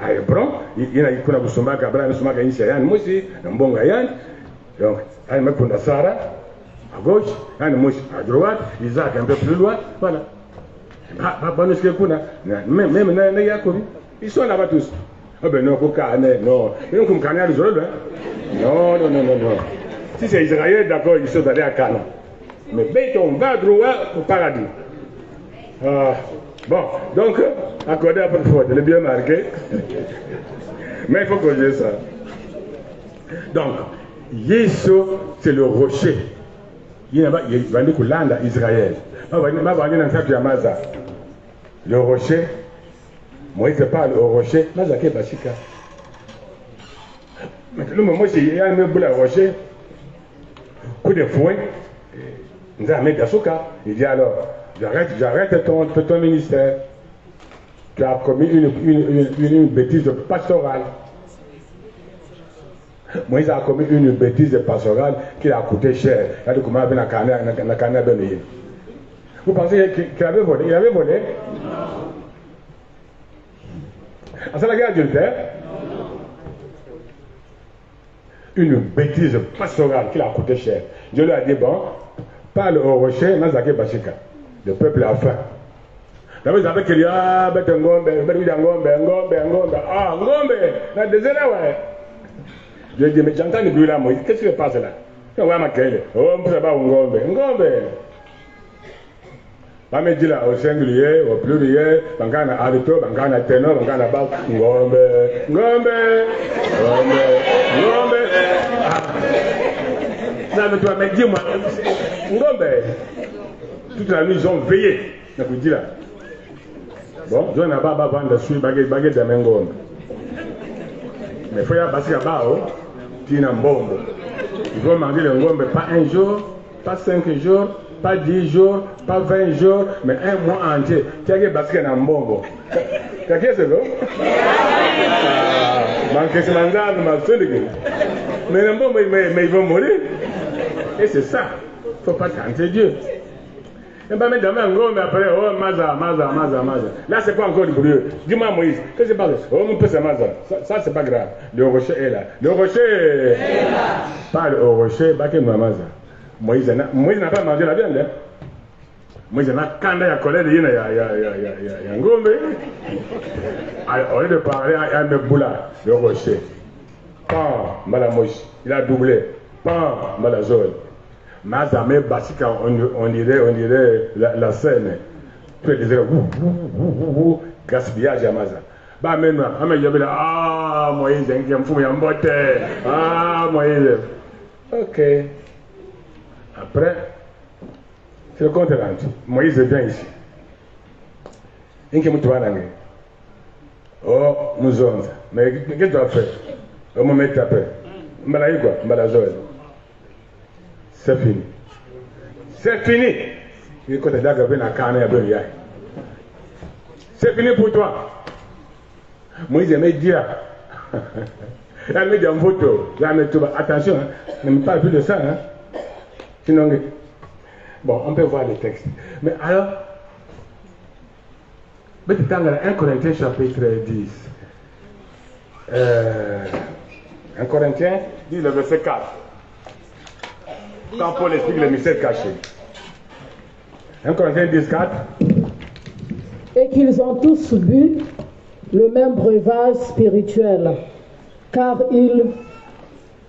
[SPEAKER 1] À Hébron, il y a qui ont Soumaka, Abraham, Soumaka, Ishayan, Moussi, Mbongayan. Donc, il y a Sarah à gauche, il y a Mousse à droite, Isaac un peu plus loin, voilà. Même na Yakobi, ils sont là-bas tous. Ah ben non, non. Même comme Cana, non. Si c'est Israël, d'accord, ils sont allés à Cana. Mais Béton va droit au paradis. Bon, donc, accordé à votre faute, elle est bien marqué. Mais il faut corriger ça. Donc, Yesu, c'est le rocher. Il va dire que l'Inde, Israël. Le rocher, Moïse parle au rocher, Mazake Bashika. Maintenant, moi, il y a un bout de rocher, coup de fouet, il dit alors, j'arrête ton ministère. Tu as commis une bêtise pastorale. Moïse a commis une bêtise pastorale qui a coûté cher. Il a dit comment il a Cana donné. Vous pensez qu'il avait volé? Il avait volé? À ça la guerre adultère? Une bêtise pastorale qui a coûté cher. Dieu lui a dit bon, parle au rocher, Mazake Bashika. Le peuple a faim. D'abord, ils avaient qu'il y a Ngombe, la désert ouais. Je dis, mais j'entends le bruit là, Moïse, qu'est-ce qui se passe là? Oh, on peut pas Ngombe. Pas me dire là, au singulier, au pluriel, Bangana alto, Bangana ténor, Bangana bas, Ngombe. Ça veut toi, mais dis-moi, Ngombe. Toute la nuit, ils ont veillé. Je vous dis là. Bon, je n'ai pas vendre de suite, baguette de Ngombe. Mais il faut y avoir parce qu'il y a bao, tu n'as bombe. Il faut manger le Ngombe pas un jour, pas 5 jours, pas 10 jours, pas 20 jours, mais un mois entier. Tu as parce qu'il y a un bombe. Tu as qu'est-ce que c'est? Mais le bombe, mais ils vont mourir. Et c'est ça. Il ne faut pas tenter Dieu. Et bien, maintenant, Ngombe après, oh, Maza. Là, c'est pas encore du bruit. Dis-moi, Moïse, qu'est-ce qui se passe? Oh, mon peu, c'est Maza. Ça, c'est pas grave. Le rocher est là. Le rocher est là. Parle au rocher, Baké Maza. Moïse n'a pas mangé la viande. Moïse n'a pas quand il y a colère, il y a Ngombe. Au lieu de parler, il y a un boula, le rocher. Pan, Malamouche. Il a doublé. Pan, Malazol. Mazame Basika, on dirait la scène. Tu disais, gaspillage à Maza. Bah, maintenant, Moïse, il y a un fou, il y a un botte. Moïse. Ok. Après, c'est le compte rendu. Moïse vient ici. Il y a un mouton. Oh, nous sommes. Mais qu'est-ce que tu as fait? On me met tapé. Mbalaï quoi? Mbalazol. C'est fini. C'est fini. C'est fini pour toi. Moïse aimait dire. Elle me dit en photo. Attention, hein, ne me parle plus de ça. Hein. Sinon, bon, on peut voir les textes. Mais alors, 1 Corinthiens chapitre 10. 1 Corinthiens, dit le verset 4. Quand Paul explique le mystère caché. 1 Corinthiens 10, 4.
[SPEAKER 8] Et qu'ils ont tous bu le même breuvage spirituel, car ils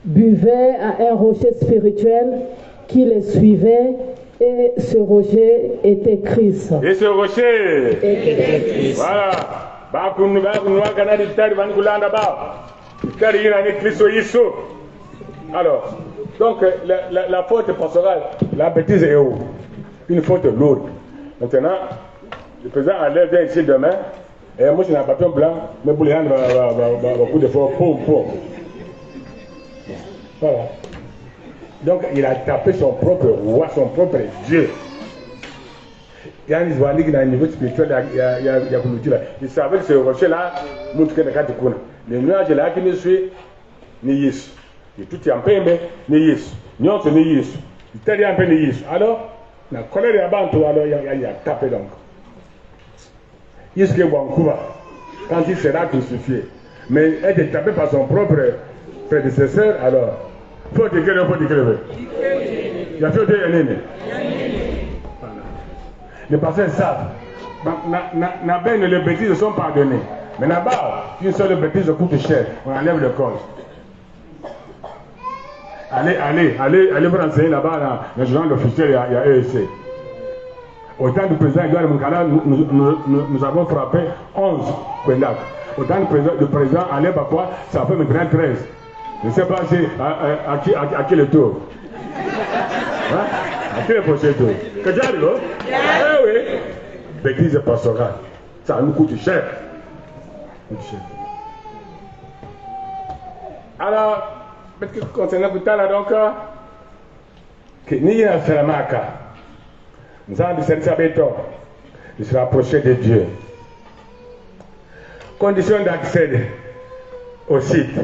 [SPEAKER 8] buvaient à un rocher spirituel qui les suivait, et ce rocher était Christ.
[SPEAKER 1] Et ce rocher était Christ. Voilà. Alors, donc la faute pastorale, la bêtise est où? Une faute lourde. Maintenant, le président enlève vient ici demain, et moi je n'ai un papillon blanc, mais pour les gens, va coup de fort, pour. Voilà. Donc il a tapé son propre roi, son propre Dieu. Il y a un niveau spirituel, il savait que ce rocher-là, le nuage là qui nous suit, ni Yesu. Et tout est en paix, ni Yesu. Nyon se ni Yesu. Il t'a dit un peu ni Yesu. Alors, la colère est avant tout, alors il a tapé donc. Yesu est Wankouva, quand il sera crucifié. Mais être tapé par son propre prédécesseur, alors, faut dire qu'il veut. Il a fait des ennemis. Les pasteurs savent. Les bêtises sont pardonnées. Mais là-bas, une seule bêtise coûte cher. On enlève le corps. Allez vous renseigner là-bas, dans le journal officiel, il y a EEC. Au temps du président Edouard Mungala, nous avons frappé 11 Kwendak. Au temps du président Alain Bakwa, ça fait maintenant 13. Je ne sais pas à qui le tour. Hein? À qui le prochain tour? Que tu arrives, hein? Oui. Bêtise pastorale. Ça nous coûte cher. Alors, concernant tout à donc, que ni à Salamaka, nous avons dit de se rapprocher de Dieu. Condition d'accès au site.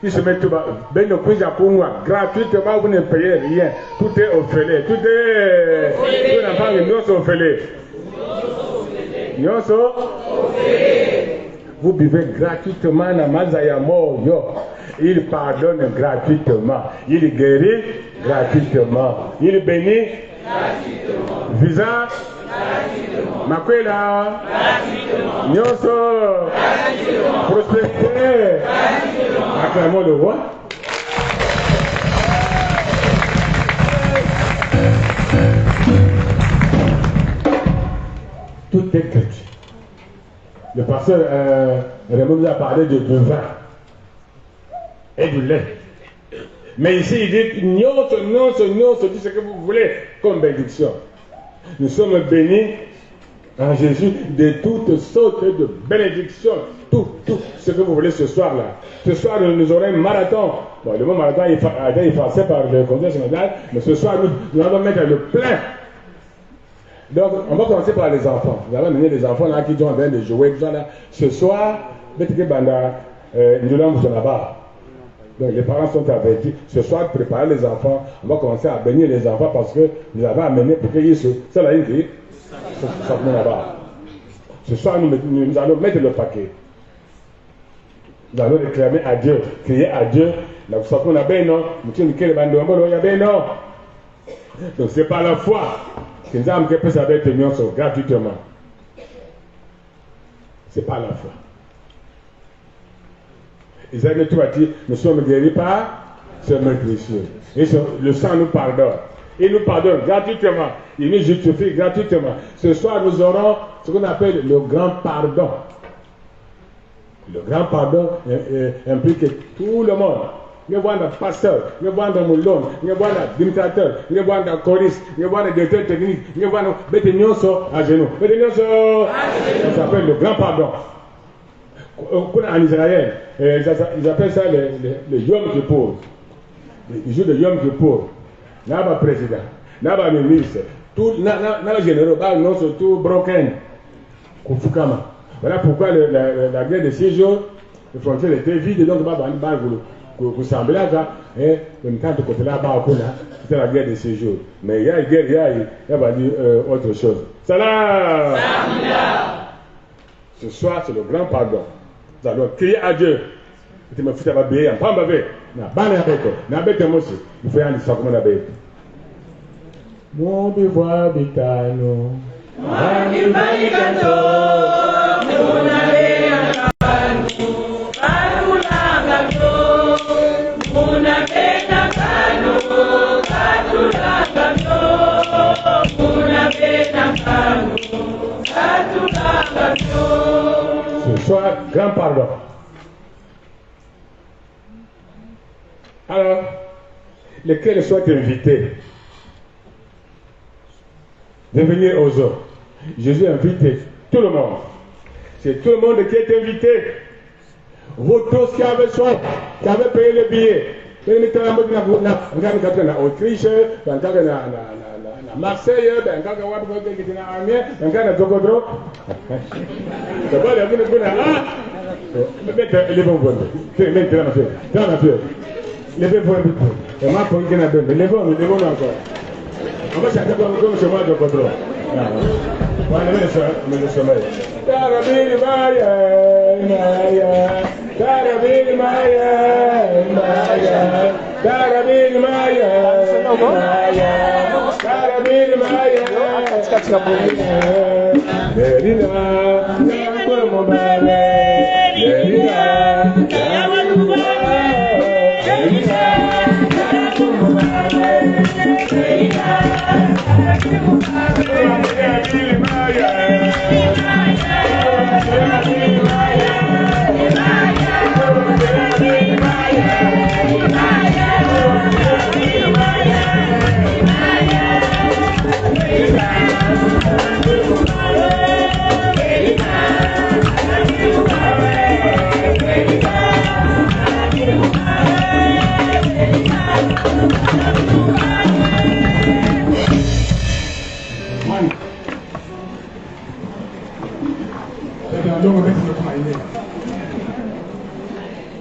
[SPEAKER 1] Il se met tout bas. Ben le prix pour moi, gratuitement, vous ne payez rien. Tout est offert. Tout est. Tout n'a pas de nous offert. Vous buvez gratuitement dans Mazayamo. Il pardonne gratuitement. Il guérit gratuitement. Il bénit gratuitement. Visa gratuitement. Makwela gratuitement. Nyoso gratuitement. Prospérité gratuitement. Acclamons le roi. Tout est gratuit. Le pasteur Raymond nous a parlé de vin et du lait. Mais ici, il dit non, dit ce que vous voulez comme bénédiction. Nous sommes bénis en Jésus de toutes sortes de bénédictions. Tout ce que vous voulez ce soir-là. Ce soir, nous aurons un marathon. Bon, le mot marathon a été effacé par le Conseil national, mais ce soir, nous allons mettre le plein. Donc, on va commencer par les enfants. Nous allons amener les enfants là qui sont en train de jouer. Là. Ce soir, nous allons là-bas. Donc, les parents sont avertis. Ce soir, préparer les enfants. On va commencer à bénir les enfants parce que nous avons amené pour qu'ils se. Ça là, ils sont là-bas. Ce soir, nous allons mettre le paquet. Nous allons réclamer à Dieu, crier à Dieu. Là, vous savez qu'on a bien non. Donc, c'est par la foi. Que nous avons pu savoir gratuitement. C'est pas la foi. Isaïe tout a dit, nous sommes guéris par ce précieux. Et le sang nous pardonne. Il nous pardonne gratuitement. Il nous justifie gratuitement. Ce soir, nous aurons ce qu'on appelle le grand pardon. Le grand pardon implique tout le monde. Nous avons un pasteur, nous avons un moulon, nous avons un administrateur, nous avons un choriste, nous avons un directeur technique, nous avons un bétignoso à genoux. Ça s'appelle le grand pardon. En Israël, ils appellent ça le Yom Kippur. Le jour de Yom Kippur. n'a pas président, n'a pas ministre, tout n'a généraux, non surtout broken. Kufukama. Voilà pourquoi la guerre de 6 jours, les frontières étaient vides, donc vous semblez là, même temps de côté là, c'était la guerre de 6 jours. Mais il y a une guerre, il va dire autre chose. Salam! Ce soir, c'est le grand pardon. Nous allons crier à Dieu. Il faut faire un il faut aller sur comment on mon bivois bitano. Ce soir, grand pardon. Alors, lesquels soient invités de venir aux eaux. Jésus a invité tout le monde. C'est tout le monde qui est invité. Vous tous qui avez soif, qui avez payé le billet. Vous avez en Autriche, en Marseille, en Amiens, en Togodro. D'abord, il y a levez-vous un peu. Et moi, pour qu'il y ait un peu. Levez-vous encore. On va chanter comme chez moi de Kodro. On va lever le sommeil. Tarabili Maya, Maya. Tarabili Maya, Maya. Tarabili Maya, Maya. Tarabili Maya, Maya. Verina, como vale. Verina, como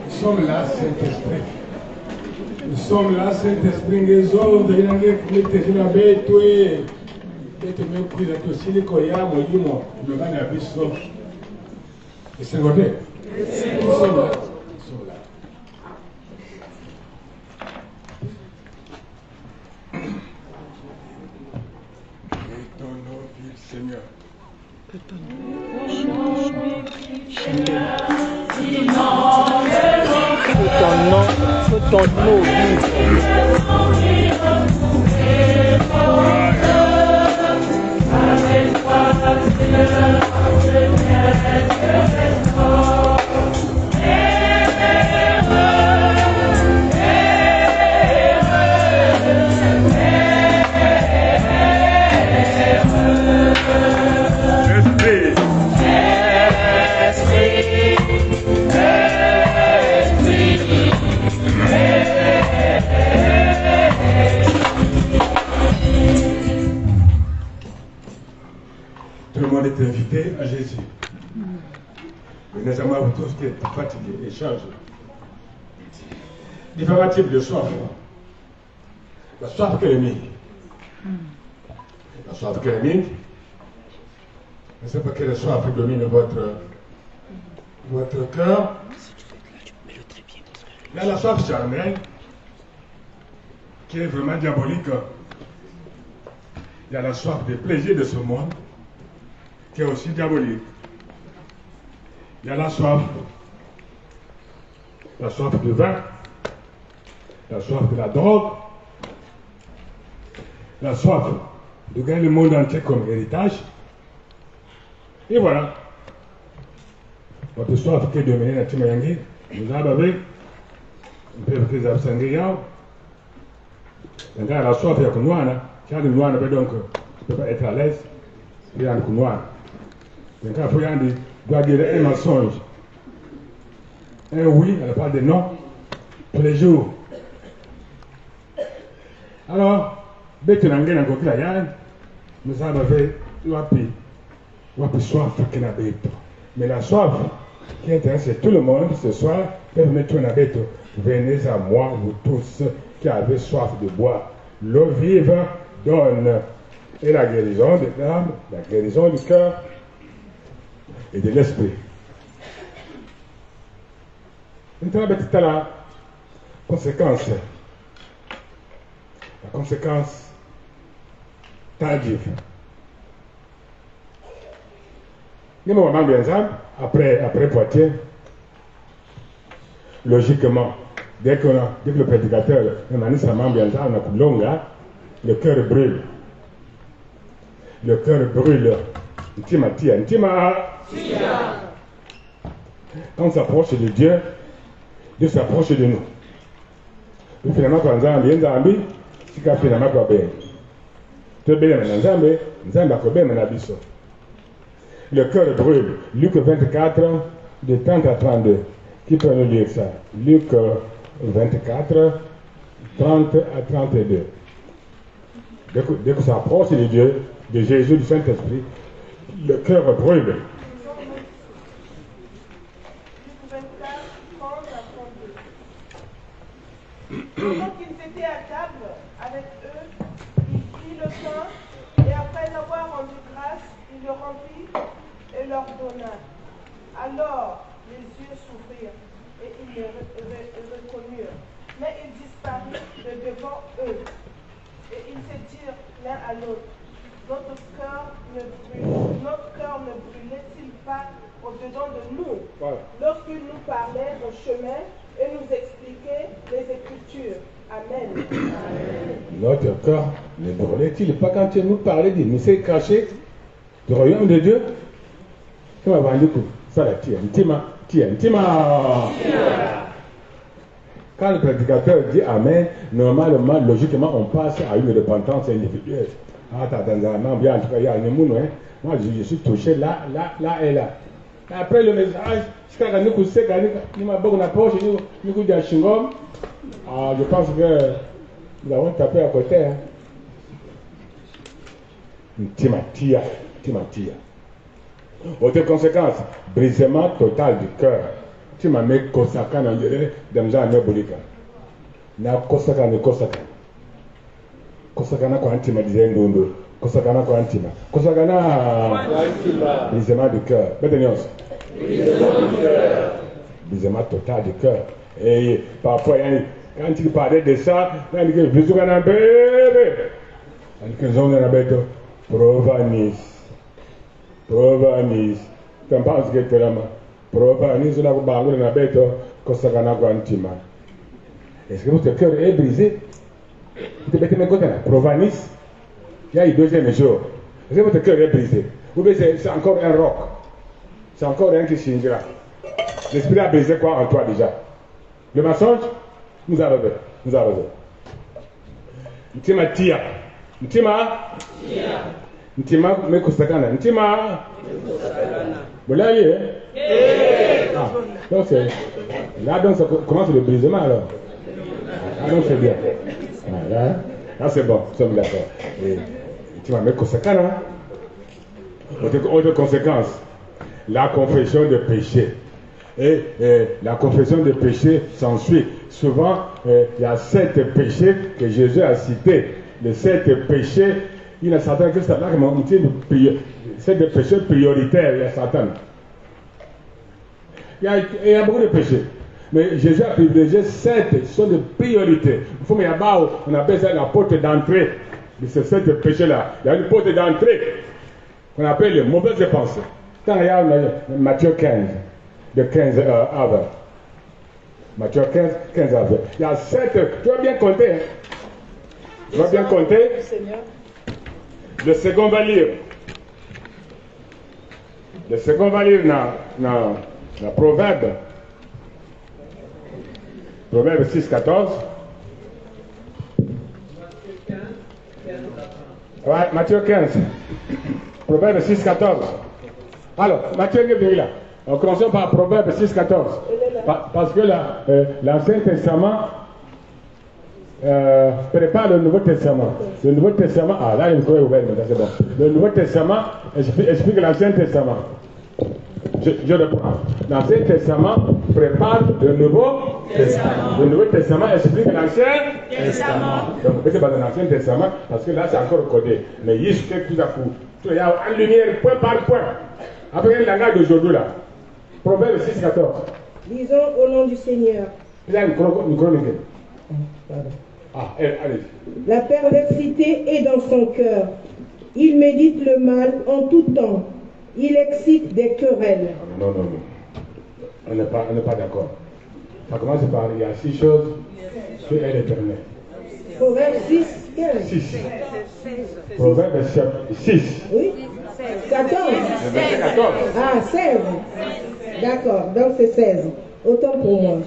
[SPEAKER 1] Nous sommes là, Saint-Esprit. Nous sommes là, Saint-Esprit, les autres, il y a des gens qui ont été tués. Et tu me pris la tossine, quand il y a mon limon, le vin à bistrot. Et c'est vrai. Nous sommes là. Nous sommes là. Et ton nom, Seigneur. Que ton nom tout le monde est invité à Jésus. Venez à moi, vous tous qui êtes fatigués, échangez. Différents types de soif. La soif que les mines. La soif que les mines. Je ne sais pas quelle soif domine votre cœur. Il y a la soif charnelle, qui est vraiment diabolique. Il y a la soif des plaisirs de ce monde, qui est aussi diabolique. Il y a la soif du vin, la soif de la drogue, la soif de gagner le monde entier comme héritage. Et voilà. Votre soif qui est dominée dans Timayangi, nous avons avec un peu de absengayao. La soif, il y a que noir, qui a des noirs, donc tu ne peux pas être à l'aise. Il y a un coup noir. Donc il faut y aller, doit dire un mensonge. Un oui, elle parle de non, tous les jours. Alors, bête n'angé n'a pas la nous avons fait soif qui n'a bête. Mais la soif qui intéresse tout le monde ce soir, peuvent mettre une bête. Venez à moi, vous tous qui avez soif de boire. L'eau vive donne et la guérison de l'âme, la guérison du cœur et de l'esprit. Maintenant, c'est la conséquence. La conséquence tardive. Nous moment bien ça, après Poitiers, logiquement, dès que le prédicateur m'a dit ça m'a bien ça, on a coupé longue, le cœur brûle. Le cœur brûle. Intima. Quand on s'approche de Dieu, Dieu s'approche de nous. Et finalement, quand on a bien Zambi, c'est qu'à finalement, quoi bien. Tu es bien dans Zambi, Zambi a bien dans Abisso. Le cœur brûle. Luc 24, de 30 à 32. Qui peut nous lire ça? Luc 24, 30 à 32. Dès que ça approche de Dieu, de Jésus, du Saint-Esprit, le cœur brûle.
[SPEAKER 9] Pendant qu'ils étaient à table avec eux, il prit le pain et après avoir rendu grâce, il le remplit et leur donna. Alors les yeux s'ouvrirent et ils le reconnurent. Mais il disparut de devant eux. Et ils se dirent l'un à l'autre, notre cœur ne brûlait-il pas au-dedans de nous, lorsqu'il nous parlait au chemin et nous expliquait les Écritures. Amen.
[SPEAKER 1] Notre cœur ne brûlait-il pas quand tu nous parlais du mystère caché du royaume de Dieu? Tu m'as vendu ça là, tiens. Quand le prédicateur dit Amen, normalement, logiquement, on passe à une repentance individuelle. Ah, bien, en tout cas, il y a un émoun, hein. Moi, je suis touché là et là. Après le message, je pense que nous avons tapé à côté. Hein. Timatia. Autre conséquence, brisement total du cœur. Tu m'as mis Kosaka dans le Damja Nebolika. Na Kosaka ne Kosaka. Kosaka na kwa antima disait Ndondo. Kosaka na kwa antima. Kosaka na brisement du cœur. Bédénios. Brisement total du cœur. Et parfois, quand il parlait de ça, il dit que Jésus a un bébé. Il dit que Jésus a un bébé. Provanis. Tu penses que tu es là. Provanis, là, vous parlez d'un bébé. Kosaka na kwa antima. Est-ce que votre cœur est brisé? Vous êtes bête Provanis. Il y a eu deuxième jour. Est-ce que votre cœur est brisé? Ou bien c'est encore un roc? C'est encore un qui changera. L'esprit a brisé quoi en toi déjà? Le mensonge? Nous avons besoin. Ntima tia. Ntima me kusakana. Ntima. Vous l'avez, hein? Donc c'est. Là donc ça commence le brisement alors. Ah donc c'est bien. Là c'est bon, nous sommes d'accord. Ntima me kusakana. Autre conséquence. La confession de péché. Et la confession de péché s'ensuit. Souvent, il y a 7 péchés que Jésus a cités. Les 7 péchés, il y a Satan que Satan c'est des péchés prioritaires, il y a Satan. Il y a beaucoup de péchés. Mais Jésus a privilégié 7 qui sont des priorités. Il faut on appelle ça la porte d'entrée de ces 7 péchés-là. Il y a une porte d'entrée qu'on appelle les mauvaises pensées. Quand il y a Matthieu 15, de 15 à 20. Matthieu 15 à 20. Il y a 7, tu vas bien compter. Hein? Tu vas bien compter. Le second va lire. Le second va lire dans Proverbe. Proverbe 6, 14. Ouais, Matthieu 15. Proverbe 6, 14. Alors, Matthieu est là. On commence par Proverbe 6, 14. Parce que l'Ancien Testament prépare le Nouveau Testament. Le Nouveau Testament, ah là, il est ouvert, c'est bon. Le Nouveau Testament explique l'Ancien Testament. Je reprends. L'Ancien Testament prépare le Nouveau Testament. Le Nouveau Testament explique l'Ancien Testament. Donc, vous mettez pas dans l'Ancien Testament parce que là, c'est encore codé. Mais il y a tout à coup. Il y a en lumière, point par point. Après le langage d'aujourd'hui, là. Proverbe 6, 14.
[SPEAKER 9] Lisons au nom du Seigneur.
[SPEAKER 1] Il y a une chronique. Ah, allez.
[SPEAKER 9] La perversité est dans son cœur. Il médite le mal en tout temps. Il excite des querelles.
[SPEAKER 1] Non. On n'est pas d'accord. Ça commence par il y a 6 choses que est l'éternel.
[SPEAKER 9] Proverbe 6, 15.
[SPEAKER 1] 6. Proverbe 6.
[SPEAKER 9] Oui. 14.
[SPEAKER 1] 14.
[SPEAKER 9] Ah, 16. D'accord, donc c'est 16. Autant pour moi.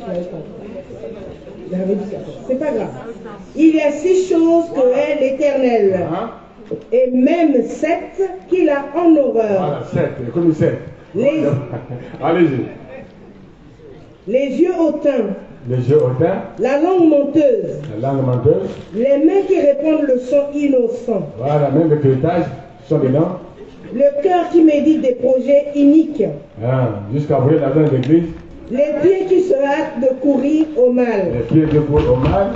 [SPEAKER 9] J'avais dit 14. C'est pas grave. Il y a 6 choses que est l'Éternel. Et même 7 qu'il a en horreur.
[SPEAKER 1] Voilà, 7. Comme 7. Allez-y.
[SPEAKER 9] Les yeux hautains.
[SPEAKER 1] Les yeux hautains.
[SPEAKER 9] La langue menteuse.
[SPEAKER 1] La langue menteuse.
[SPEAKER 9] Les mains qui répandent le sang innocent.
[SPEAKER 1] Voilà, même le cueilletage sont des noms.
[SPEAKER 9] Le cœur qui médite des projets iniques.
[SPEAKER 1] Jusqu'à ouvrir la zone d'église.
[SPEAKER 9] Les pieds qui se hâtent de courir au mal.
[SPEAKER 1] Les pieds qui courent au mal.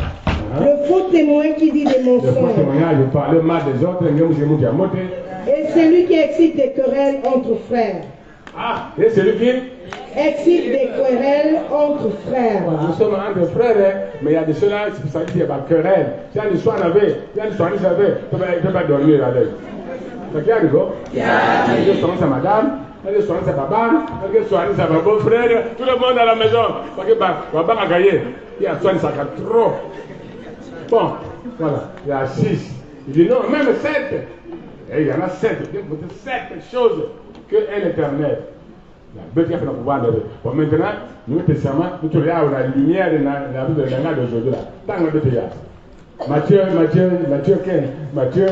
[SPEAKER 9] Le faux témoin qui dit des mensonges.
[SPEAKER 1] Le faux témoignage, je parle mal des autres,
[SPEAKER 9] et celui qui excite des querelles entre frères.
[SPEAKER 1] Ah, et celui qui
[SPEAKER 9] excite des querelles entre frères.
[SPEAKER 1] Nous sommes entre frères, mais il y a des ceux-là, c'est pour ça qu'il y a des querelles. Si un soir avait, si un soir avait, il ne peut pas dormir avec. C'est qui a dit quoi? Il y a des soins à madame, il y a des soins à papa, il y a des soins à mon beau-frère, tout le monde à la maison. Parce que on va pas gagner. Il y a soins à trop. Bon, voilà, il y a 6. Il dit non, même 7. Et il y en a 7. 7 choses que est l'éternel. Bon, maintenant, nous testament, nous trouvons la lumière de la vie de l'année d'aujourd'hui. Tant que nous Matthieu 15. Matthieu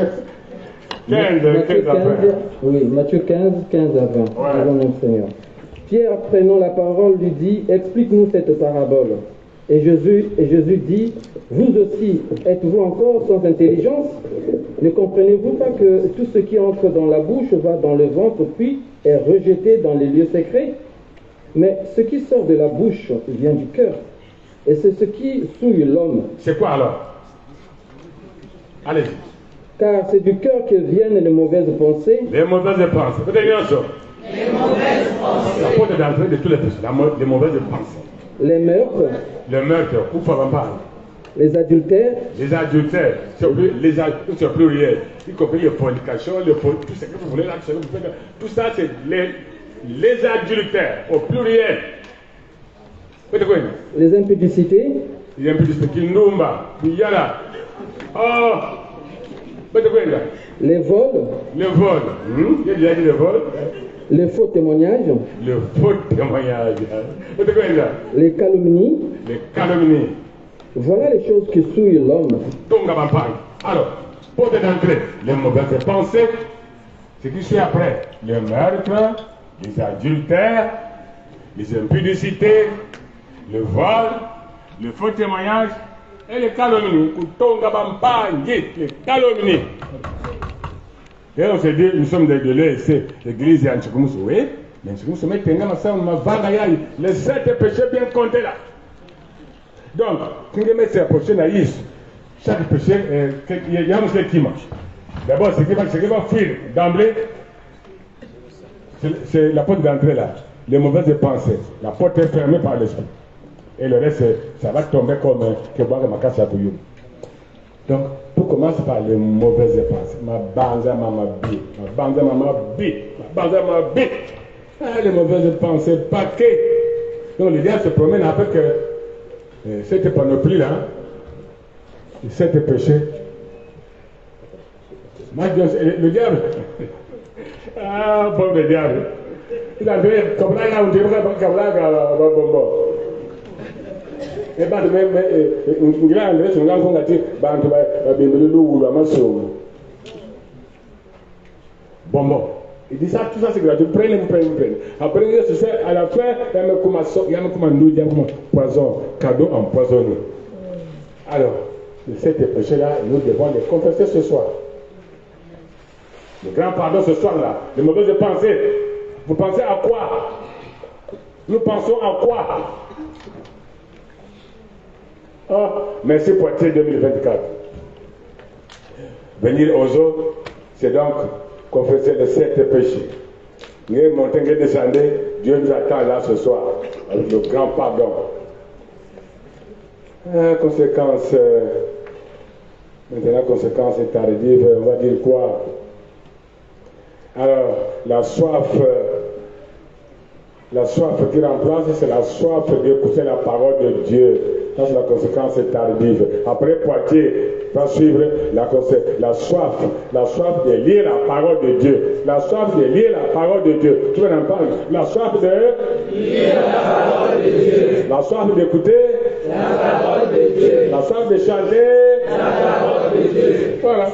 [SPEAKER 1] 15 après.
[SPEAKER 10] Oui, Matthieu 15 à 20. Avant notre Seigneur. Pierre, prenant la parole, lui dit, explique-nous cette parabole. Et Jésus dit, vous aussi, êtes-vous encore sans intelligence? Ne comprenez-vous pas que tout ce qui entre dans la bouche va dans le ventre, puis est rejeté dans les lieux secrets? Mais ce qui sort de la bouche vient du cœur. Et c'est ce qui souille l'homme.
[SPEAKER 1] C'est quoi alors? Allez-y.
[SPEAKER 10] Car c'est du cœur que viennent les mauvaises pensées.
[SPEAKER 1] Les mauvaises pensées. Vous avez bien ça? Les mauvaises pensées. La porte d'entrée de tous les péchés. Les mauvaises pensées.
[SPEAKER 10] Les meurtres.
[SPEAKER 1] Le meurtre, où faut en parler?
[SPEAKER 10] Les adultères.
[SPEAKER 1] Les adultères, c'est pluriel. Y compris les fornications, tout ce que vous voulez là, tout ça c'est les adultères, au pluriel.
[SPEAKER 10] Les impudicités.
[SPEAKER 1] Les impudicités, qui numba, qui yala. Oh!
[SPEAKER 10] Les vols.
[SPEAKER 1] Les vols. Il y a déjà dit les vols.
[SPEAKER 10] Les faux témoignages.
[SPEAKER 1] Le faux témoignage.
[SPEAKER 10] Les calomnies.
[SPEAKER 1] Les calomnies.
[SPEAKER 10] Voilà les choses qui souillent l'homme.
[SPEAKER 1] Alors, pour d'entrée, les mauvaises pensées, ce qui suit après, le meurtre, les adultères, les impudicités, le vol, le faux témoignage et les calomnies. Les calomnies. Et on se dit, nous sommes de l'église Anchikoumous, oui, mais Anchikoumous se met les 7 péchés bien comptés là. Donc, quand on met ces péchés naïfs, chaque péché, il y a un seul qui marche. D'abord, ce qui va fuir d'emblée, c'est la porte d'entrée là, les mauvaises pensées. La porte est fermée par l'esprit. Et le reste, ça va tomber comme que boire ma casse à bouillon. Donc, tout commence par les mauvaises pensées. Ma banza mama bi, ma banza mama bi, ma banza mama bi. Ah, les mauvaises pensées, paquet. Donc, le diable se promène avec cette panoplie là, cette péché. Le diable, ah, bon, le diable. Il a dit, comme là, il y a un diable, comme là, il y a un bonbon. Et bien, il y a un André, il y a un André, bonbon. Il dit ça, tout ça c'est gratuit. Prenez. Après, à la fin, il y a un poison, cadeau empoisonné. Alors, ces péchés-là, nous devons les confesser ce soir. Le grand pardon ce soir-là, les mauvaises pensées. Vous pensez à quoi? Nous pensons à quoi? Oh, merci Poitiers 2024. Venir aux autres, c'est donc confesser les 7 péchés. Nous montons et descendre, Dieu nous attend là ce soir, avec le grand pardon. Conséquence, maintenant, conséquence est tardive, on va dire quoi? Alors, la soif qui remplace, c'est la soif d'écouter la parole de Dieu. Ça, c'est la conséquence tardive. Après Poitiers, va suivre la soif de lire la parole de Dieu. La soif de lire la parole de Dieu. Tu vas entendre? La soif de lire la parole de Dieu. La soif d'écouter la parole de Dieu. La soif de chanter la parole de Dieu. Voilà.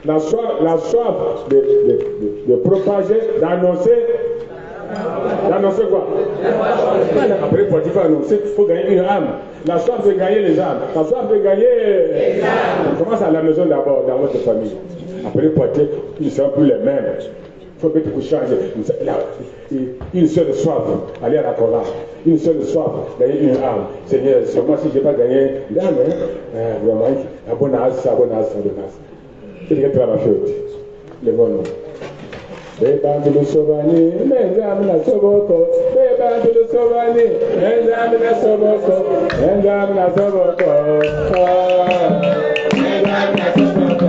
[SPEAKER 1] La soif de propager, d'annoncer. D'annoncer quoi? Après, pour annoncer, il faut gagner une âme. La soif de gagner les âmes. La soif de gagner les âmes. On commence à la maison d'abord, dans votre famille. Après, Poitiers, ils ne sont plus les mêmes. Il faut que tu changer. Une seule soif, aller à la chorale. Une seule soif, gagner une âme. Seigneur, c'est moi si je n'ai pas gagné l'âme. Vraiment, abonnasse. C'est ce que tu vas faire. Les bons noms. Bebandulu Sovani, Menzamina Soboko, Bebandulu Sovani, Menzamina Soboko, Menzamina Soboko, Menzamina Soboko.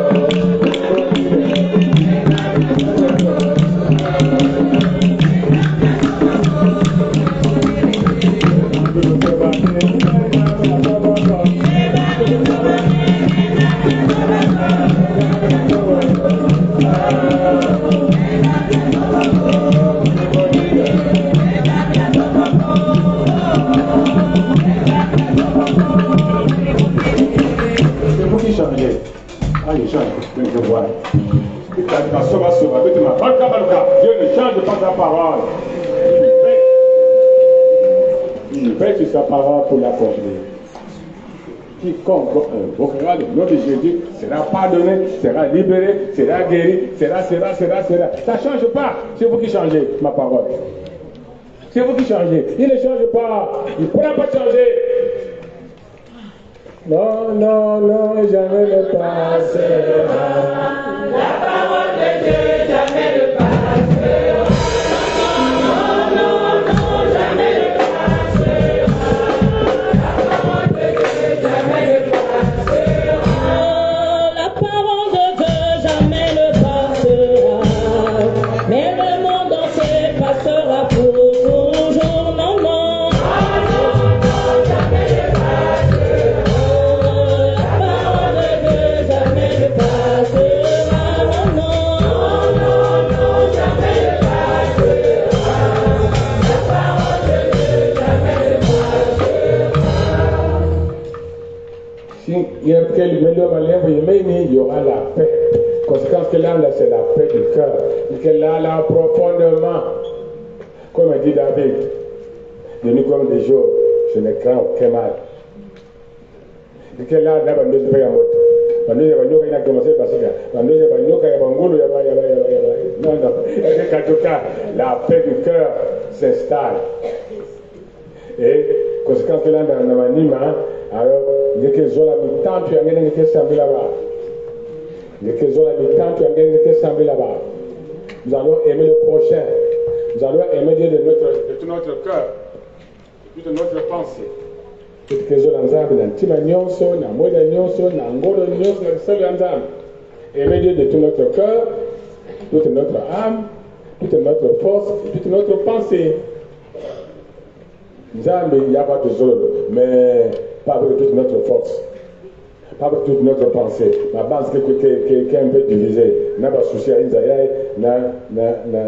[SPEAKER 1] Dieu ne change pas sa parole. Il fait sur sa parole pour l'accomplir. Quiconque invoquera le nom de Jésus sera pardonné, sera libéré, sera guéri, sera. Ça ne change pas. C'est vous qui changez ma parole. C'est vous qui changez. Il ne change pas. Il ne pourra pas changer. Non, jamais ne passera. La parole de Dieu jamais ne passera. Non, jamais ne passera. La parole de Dieu jamais ne passera.
[SPEAKER 3] La parole de Dieu jamais ne passera. Mais le monde entier passera pour toujours. Non.
[SPEAKER 1] Il y aura la paix. Conséquence que là, c'est la paix du cœur. Et que là, profondément, comme a dit David, de nous comme des jours, je ne crains aucun mal. Et que là, il y a la paix du cœur s'installe. Et conséquence que là, dans l'anima, alors, il y a que Zola mi-temps, tu as gagné que Sambi là-bas. Il y a que Zola mi-temps, tu as gagné que Sambi là-bas. Nous allons aimer le prochain. Nous allons aimer Dieu de tout notre cœur, de toute notre pensée. Tout que Zola nzambe, na ntima nyonso, na mweda nyonso, na ngolo nyonso, na kisalo nzambe. Aimer Dieu de tout notre cœur, toute notre âme, toute notre force, toute notre pensée. Nzambe, il n'y a pas de zolo, mais pas avec toute notre force, pas avec toute notre pensée. Ma base qui est un peu divisée. N'a pas souci à Inzaï, n'a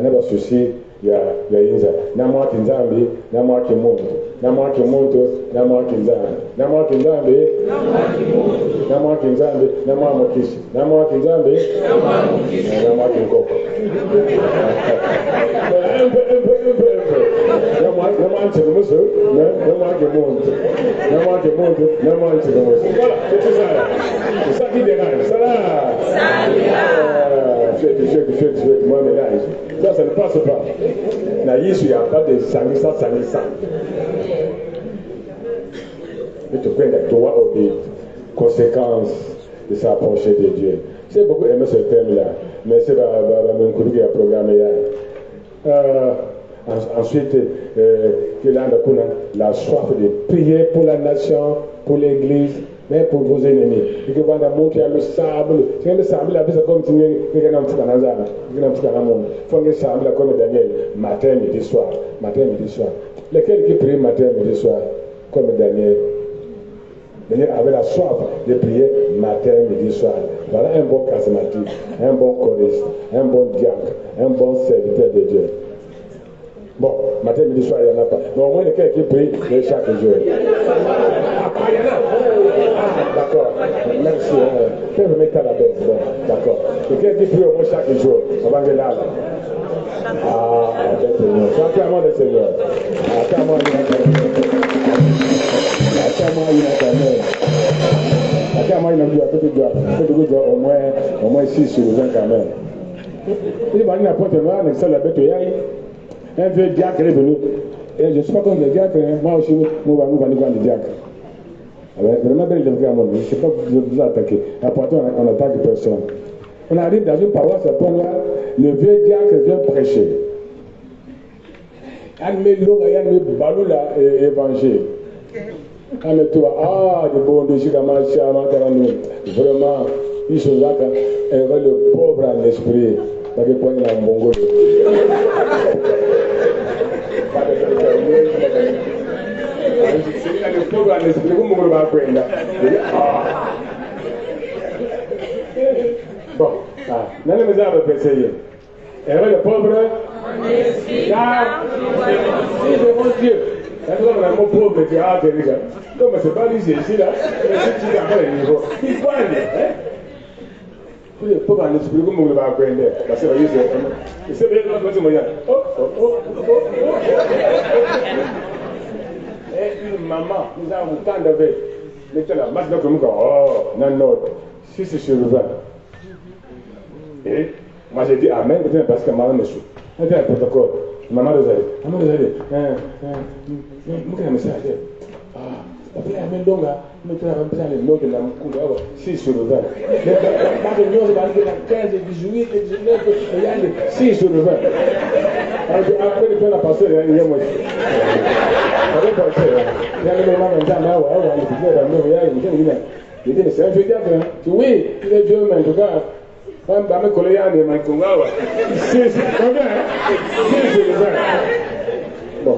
[SPEAKER 1] pas souci à Inza. N'a moi qui Nzambe, n'a moi qui monte, n'a moi qui monte, n'a moi qui Nzambe.
[SPEAKER 4] Namwa Kinzambe, Namwa Kinzambe, Namwa Mokishi, Namwa Kinzambe, Namwa Kinkoko. Namwa Nchikomuso, Namwa Kimonte, Namwa Kimonte, Namwa Nchikomuso. Voilà, c'est tout ça là. C'est ça qui dérange. Ça là. Faites, moi mélange. Ça ne passe pas. Il n'y a pas de sanguissa. Mais tu connais toi des conséquences de s'approcher de Dieu. J'ai beaucoup aimé ce thème-là, mais c'est mon collègue qui a programmé. Ensuite, la soif de prier pour la nation, pour l'église, mais pour vos ennemis. Et que quand on monte le sable, c'est le sable là, c'est comme si on était dans le monde. Il faut que le sable comme Daniel, matin, midi, soir. Lesquels qui prient matin, midi, soir, comme Daniel. Daniel avait la soif de prier matin, midi, soir. Voilà un bon charismatique, un bon choriste, un bon diacre, un bon serviteur de Dieu. Bon, matin, midi, soir, il n'y en a pas. Mais au moins, quelqu'un qui prie chaque jour. Il y en a. D'accord. Merci. Je vais me mettre à la baisse. Bon, d'accord. Quelqu'un qui prie au moins chaque jour. On va aller là. Seigneur. Acclame-moi le Seigneur. Acclame-moi au moins 6 sur 20 quand même. Il va aller à Pointe-Noire, mais ça la bête un vieux diacre est venu. Et je ne suis pas contre les diacres, moi aussi, nous allons voir les diacres. Vraiment, bien, je ne sais pas vous attaquer. À Pointe, on n'attaque personne. On arrive dans une paroisse à Pointe-Noire, le vieux diacre vient prêcher. Il met l'eau, il met balou là, évangile. Il met toi, de bon, de Chikamacha, vraiment, ils sont là, le pauvre en esprit. Parce que pour une bongo. Le pauvre en esprit, vous m'avez pas pris là. Bon, non, mais ça va essayer. Et le pauvre en esprit, car si c'est mon Dieu. Quand on a un mot pauvre, tu as terrible. Comme c'est pas lui, c'est ici là, mais si tu n'as pas le niveau, il faut aller. Le pauvre en esprit, vous m'avez pas pris là. Parce que c'est bien, c'est bien. Et une maman, nous avons tant de veille. Maintenant, la masse de comme non, 6 sur 20. Et moi j'ai dit Amen, parce que maman me suit. Un protocole. Maman nous a dit, Amen donc, nous avons besoin de l'autre de la couleur 6 sur 20. Parce que nous avons 15, 18, 19, 6 sur 20. Après, on a passé, il y a moi. C'est un vieux diable. Oui, il est Dieu, mais en tout cas, dans mes collègues, il m'a dit, c'est bon,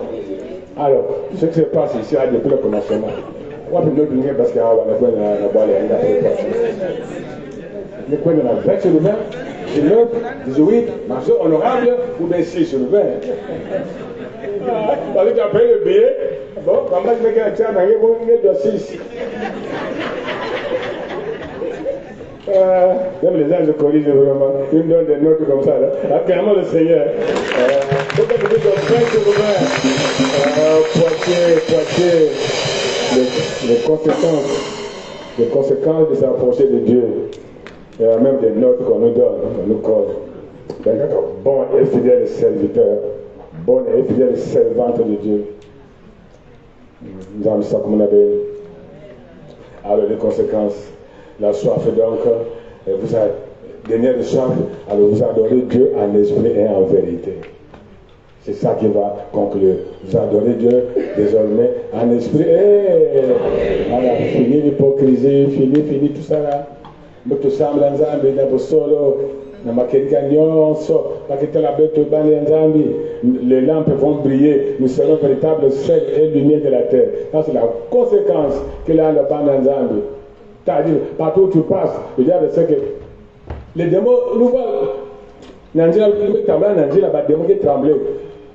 [SPEAKER 4] alors, ce qui se passe ici, depuis le commencement, on va nous donner parce qu'il y a un le coin de la 20 sur le 20, 19, 18, marché honorable ou bien 6 sur le 20. Parce que tu as payé le billet, bon, quand même, tu as un tiers, tu as 6. Même les anges corrigent vraiment, ils me donnent des notes comme ça. Acclamons le Seigneur. Pourquoi vous dites 20 sur le 20, les conséquences de s'approcher de Dieu. Il y a même des notes qu'on nous donne, qu'on nous colle. Bon et fidèle serviteur, bonne et fidèle servante de Dieu. Nous avons ça comme on avait. Alors les conséquences, la soif donc, vous avez dernière soif, alors vous adorez Dieu en esprit et en vérité. C'est ça qui va conclure. Vous adorez Dieu désormais en esprit et voilà, fini l'hypocrisie, fini tout ça là. Nous sommes dans Zambie, dans le solo, dans ma les lampes vont briller, nous serons véritables sel et lumière de la terre. Ça, c'est la conséquence qu'il a dans Zambie. C'est-à-dire, partout où tu passes, il y a de ce que les démons nous voient. Nandjila, le tremblant, Nandjila, les démons qui tremblent.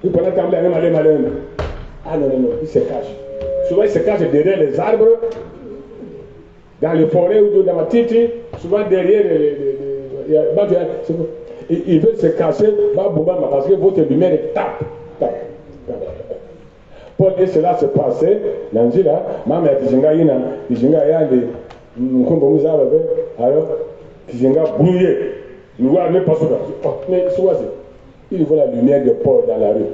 [SPEAKER 4] Ils peuvent trembler, même aller malin. Ah non, il se cache. souvent ils se cachent derrière les arbres, dans les forêts ou dans la titi, souvent derrière ils veulent se cacher, parce que votre lumière tape. Paul et cela se passait, l'Angela, maman a dit, alors, Kijenga brouillé, nous voyons même pas ça. Mais il voit la lumière de Paul dans la rue.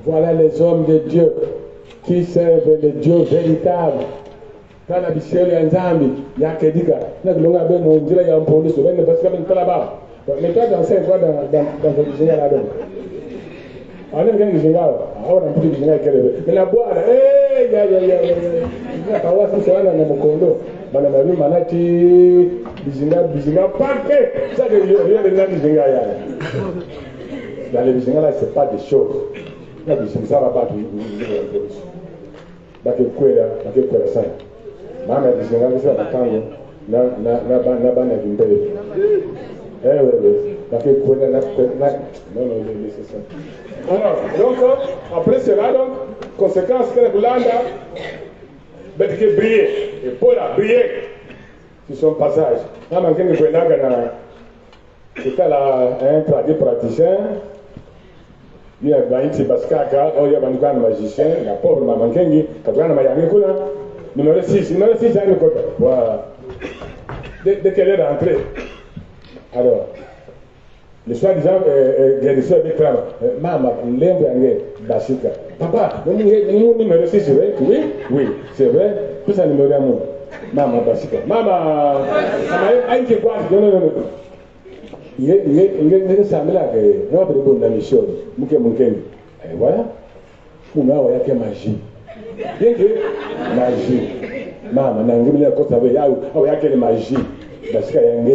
[SPEAKER 4] Voilà les hommes de Dieu qui servent le Dieu véritable. Quand la bichelle est en Zambie, il y a que dit que on dirait qu'il y a un police, parce que pas là-bas. Mais toi, dans cette voie, dans le Kijenga là-dedans. On aime bien le Kijenga, on a un peu de Kijenga. Mais la boire, dans les Bizinga là, c'est pas des choses. La Bizinga, ça va pas tout. Alors, donc, après cela, donc, conséquence que l'Ouganda, qui briller, et Paul a brillé sur son passage. C'était là un traduit praticien, il y a un Baskaka, il y a un magicien, la pauvre maman Kengi, numéro 6, voilà. Dès qu'elle est rentrée, alors, le soi-disant guérisseur dit clairement, maman, Basika. Papa, numéro 6, c'est vrai? Oui, c'est vrai. Tout ça numéro 1, maman Basika. Maman, aïe, qui quoi? Non. Il est semblé à notre bonne mission. Et voilà, pour moi, il y a magie. Bien que magie. Maman, il y a quelle magie. Parce qu'il y a une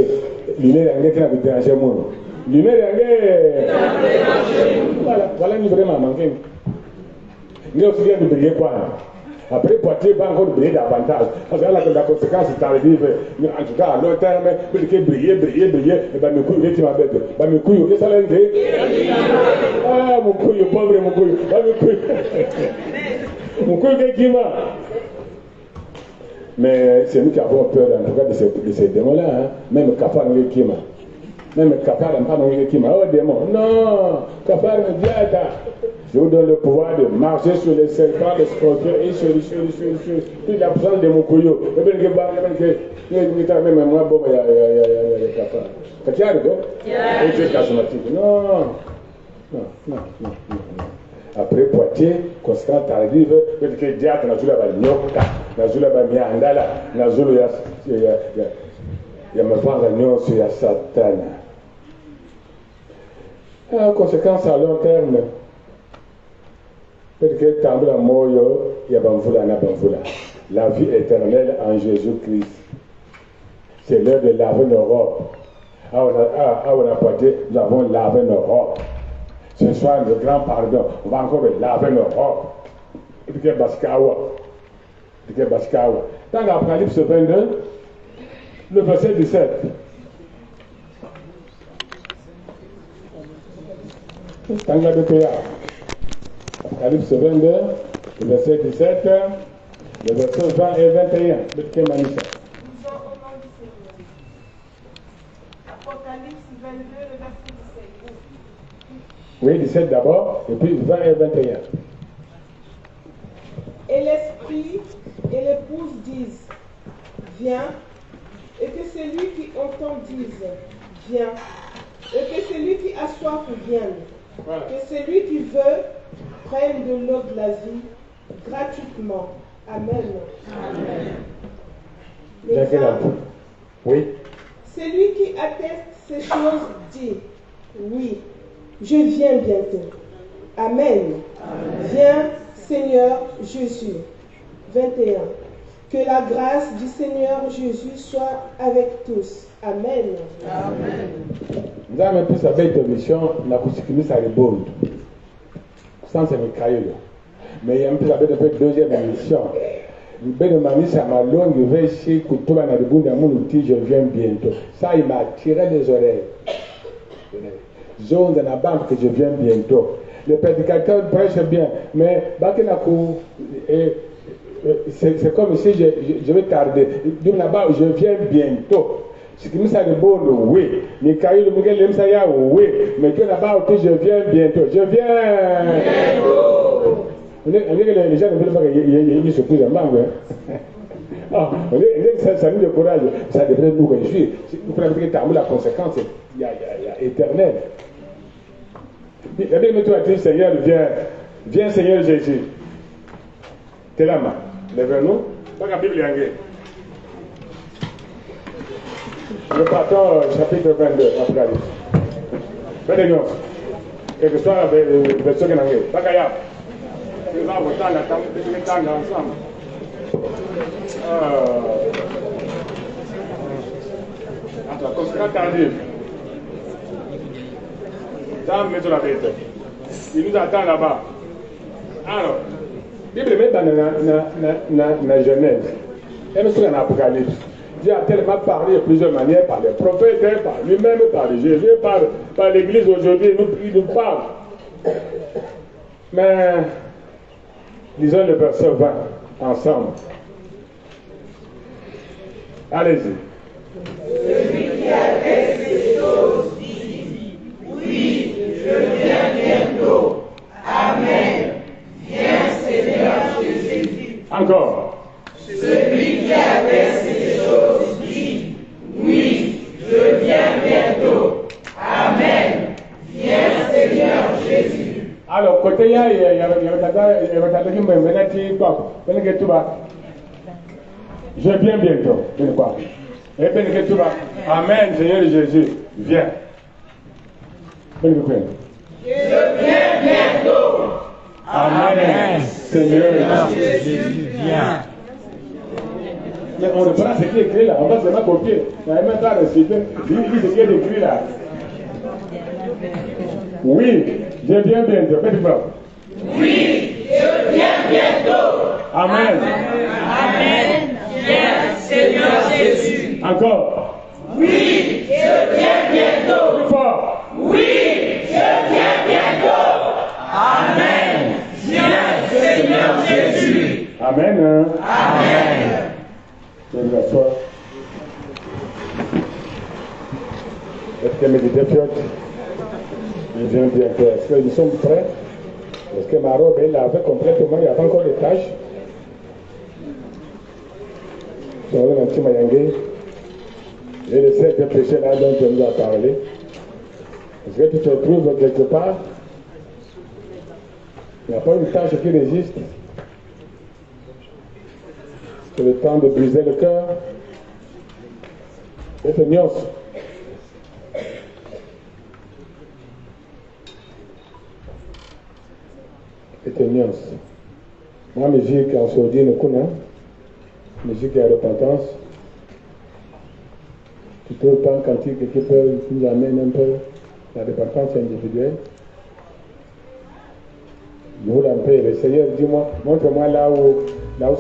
[SPEAKER 4] lumière qui a dérangé le monde. Lumière voilà une vraie maman. Il y a aussi bien de briller quoi. Après, Poitiers va encore briller davantage. Parce que la conséquence est tardive. En tout cas, à long terme, il faut briller. Et bien, mes couilles, tu m'appelles. Mes couilles, qu'est-ce que ça veut dire? Ah, mon couille, pauvre, mon couille. Mon couille, qui m'a. Mais c'est nous qui avons peur, en tout cas, de ces démons-là. Hein. Même Kafar, qui m'a. Même Kafar, qui m'a. Oh, démon. Non, Kafar, je vous donne le pouvoir de marcher sur les serpents, les scorpions et sur toute la puissance de mon couillot. Non. Après Poitiers, conséquence tardive, peut-être que diable n'a joué la nyoka, n'a joué la miandala, n'a joué il y a me prendre la nyon sur la satana. Conséquence à long terme. Peut-être que Tambla Moyo, il y a Banvoula, la vie éternelle en Jésus-Christ. C'est l'heure de laver nos robes. On a Poitiers, nous avons lavé nos robes. Ce soir, le grand pardon, on va encore laver nos robes. Et puis, Baskawa. Dans l'Apocalypse 22, le verset 17. Dans la Apocalypse 22, le verset 17, le verset 20 et 21.
[SPEAKER 9] Apocalypse 22, le verset 17.
[SPEAKER 4] Oui, 17 d'abord, et puis 20 et 21.
[SPEAKER 9] Et l'Esprit et l'épouse disent, viens, et que celui qui entend dise, viens, et que celui qui a soif vienne, voilà. Que celui qui veut prenne de l'eau de la vie gratuitement. Amen.
[SPEAKER 4] Oui.
[SPEAKER 9] Celui qui atteste ces choses dit, oui, je viens bientôt. Amen. Viens, Seigneur Jésus. 21. Que la grâce du Seigneur Jésus soit avec tous. Amen.
[SPEAKER 4] Nous avons pu savoir cette mission, la conséquence à rebound. Sans se mécailler. Mais il y a un peu savoir de deuxième émission. Le ben de mani, ça m'a longue, je vais essayer que tout le monde a le bout de mon outil, je viens bientôt. Ça, il m'a tiré les oreilles. Zone de la banque que je viens bientôt.
[SPEAKER 1] les prédicateurs prêchent bien, mais Bakenakou, c'est comme si je vais tarder. Donc là-bas, je viens bientôt. Ce qui me semble bon, oui. Mais quand il me dit oui. Mais que là-bas, je viens bientôt. Je viens. Les gens ne veulent pas qu'ils se posent en manque. Ah, ça nous décourage. Ça devrait nous réjouir. Vous prenez la conséquence, il y a éternel. La Bible dit, Seigneur, viens Seigneur Jésus. T'es là, ma. Lève-nous. Pas la Bible anglaise. Nous partons chapitre 22, Apocalypse. Venez-nous. Quel que soit la version en anglais. Pas qu'à y avoir. Nous allons attendre ensemble. Attends, conséquence tardive. Dans le métro la vérité. Il nous attend là-bas. Alors, la Bible met dans la Genèse. Et nous sommes en Apocalypse. Dieu a tellement parlé de plusieurs manières, par les prophètes, par lui-même, par Jésus, par l'Église aujourd'hui. Il nous parle. Mais lisons le verset 20 ensemble. Allez-y.
[SPEAKER 11] Celui qui a fait ces choses dit, oui, je viens bientôt. Amen. Viens Seigneur Jésus.
[SPEAKER 1] Encore.
[SPEAKER 11] Celui qui a fait ces choses dit, oui, je viens bientôt. Amen. Viens Seigneur Jésus.
[SPEAKER 1] Alors, côté il y avait je viens bientôt. Amen, Seigneur Jésus, viens. Je
[SPEAKER 11] viens bientôt.
[SPEAKER 1] Amen, Seigneur Jésus, viens. Mais on reprend ce qui est écrit là, on va seulement copier. On n'a même pas récité. Il dit ce qui est écrit là. Oui, je viens bientôt.
[SPEAKER 11] Oui, je viens bientôt.
[SPEAKER 1] Amen.
[SPEAKER 11] Amen. Viens, Seigneur Jésus.
[SPEAKER 1] Encore.
[SPEAKER 11] Oui, je viens bientôt.
[SPEAKER 1] Plus fort.
[SPEAKER 11] Oui, je viens bientôt. Amen. Viens, Seigneur Jésus.
[SPEAKER 1] Amen.
[SPEAKER 11] Amen.
[SPEAKER 1] Je vous assois. Est-ce que méditez fiotte? Je viens bientôt. Est-ce que nous sommes prêts? Est-ce que ma robe est lavée complètement? Il n'y a pas encore de taches? Je vais un petit mayangé. J'ai le cercle de péché là dont on nous a parlé. Est-ce que tu te trouves quelque part? Il n'y a pas une tâche qui résiste. C'est le temps de briser le cœur. C'est une nuance. C'est une nuance. Moi, musique en saudi, nous connaissons. Musique à repentance. Tu peux pas un cantique qui peut nous amener un peu la repentance individuelle. Je vous l'appelle, le Seigneur, dis-moi, montre-moi là où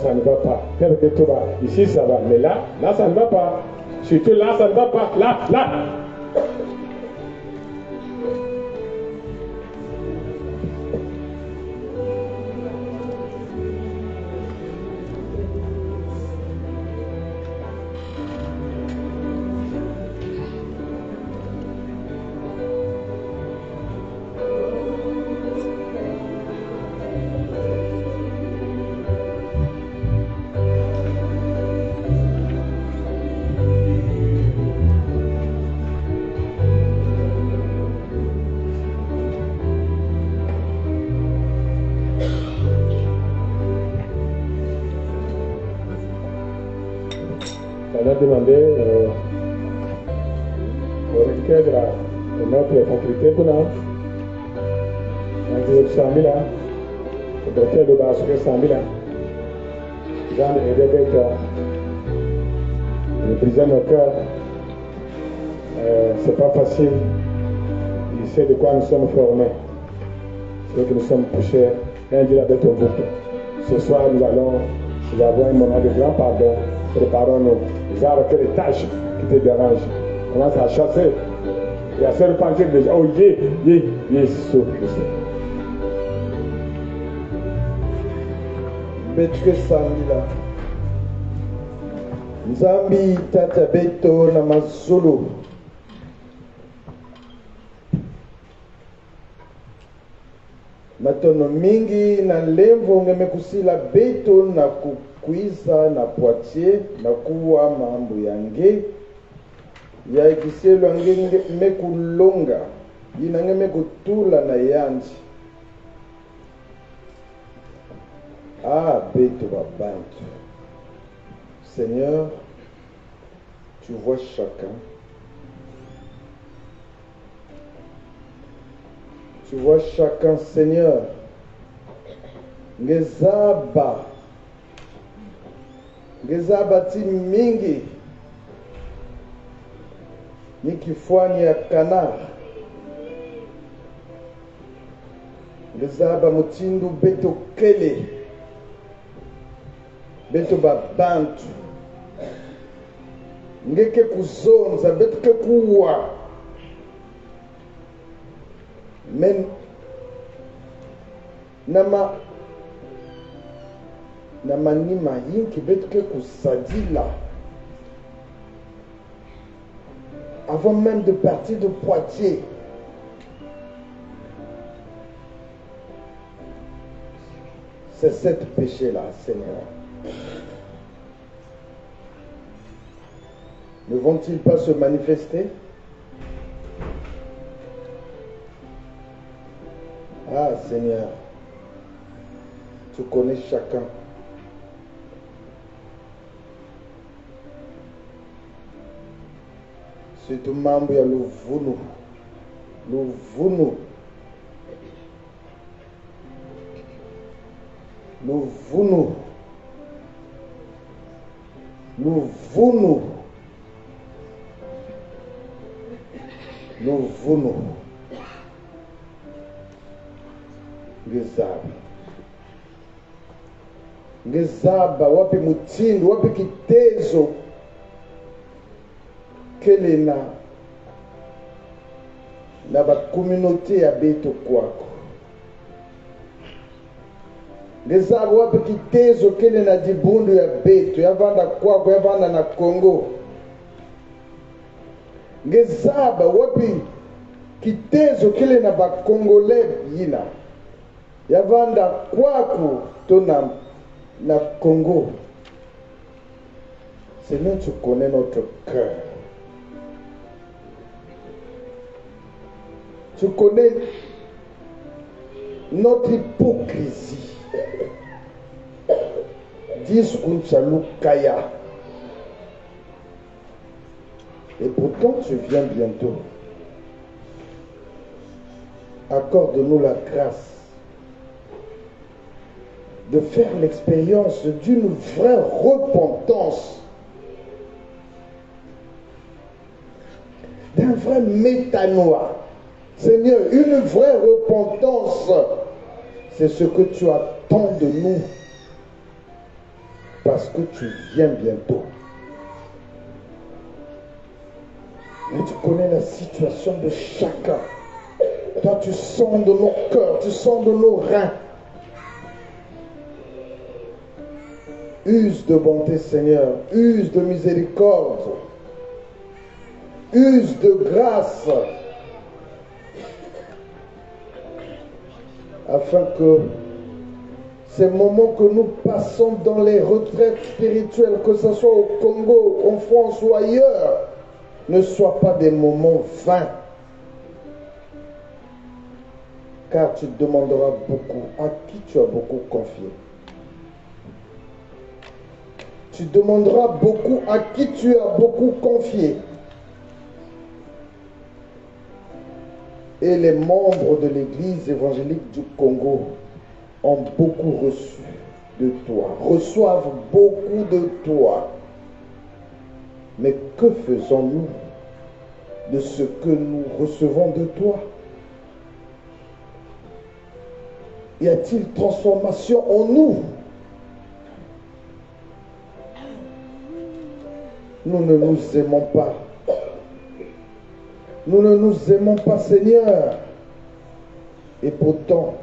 [SPEAKER 1] ça ne va pas. Tel que tout va. Ici ça va, mais là ça ne va pas. Surtout là, ça ne va pas. Là. On a demandé au recteur de notre faculté pour nous, un 100 000 ans, le docteur de base 100 000 ans, Jean de Rebecca, le président de nos cœurs, c'est pas facile, il sait de quoi nous sommes formés, c'est que nous sommes touchés, un dit la bête au bouc. Ce soir nous avons un moment de grand pardon. Préparons-nous. Ils ont arrêté les tâches qui te dérangent. Commence à chasser. Et à se repentir déjà. Oh, Jésus Christ.
[SPEAKER 12] betuke sangila nzambi tata beto na mazulu matono mingi na lemvo ngeme kusila beto na kukwisa na Poitiers na kuwa mambo yange ya ikiselo ange mekulonga yina ngeme kutula na yanji. Ah, beto babantu. Seigneur, tu vois chacun. Tu vois chacun, Seigneur. Ngezaba ti mingi. Ni kifwani ya canard. Ngezaba mutindu beto kele. Beto babantu. Ngeke kuzonza beto ke kuwa. Men nama nima yinki beto ke kusadila. Avant même de partir de Poitiers. C'est cette péché-là, Seigneur. Ne vont-ils pas se manifester? Ah, Seigneur, tu connais chacun. Surtout mambo ya luvunu. Ngezaba wapi mutindo wapi kitezo kelena na ba communauté ya beto kwako. Ngezaba wapi kitezo kelena dibundu ya beto yavanda kwako yavanda na Congo. Ngezaba wapi kitezo kelena ba Congolais yina yavanda kwako tona na Congo. Seigneur, tu connais notre cœur. Tu connais notre hypocrisie. Dis Kaya. Et pourtant, tu viens bientôt. Accorde-nous la grâce de faire l'expérience d'une vraie repentance, d'un vrai métanoïa. Seigneur, une vraie repentance, c'est ce que tu attends de nous, parce que tu viens bientôt. Mais tu connais la situation de chacun. Toi, tu sens de nos cœurs, tu sens de nos reins. Use de bonté, Seigneur. Use de miséricorde. Use de grâce. Afin que ces moments que nous passons dans les retraites spirituelles, que ce soit au Congo, en France ou ailleurs, ne soient pas des moments vains. Car tu demanderas beaucoup. À qui tu as beaucoup confié? Tu demanderas beaucoup à qui tu as beaucoup confié. Et les membres de l'Église évangélique du Congo ont beaucoup reçu de toi, reçoivent beaucoup de toi. Mais que faisons-nous de ce que nous recevons de toi? Y a-t-il transformation en nous? Nous ne nous aimons pas. Nous ne nous aimons pas, Seigneur. Et pourtant,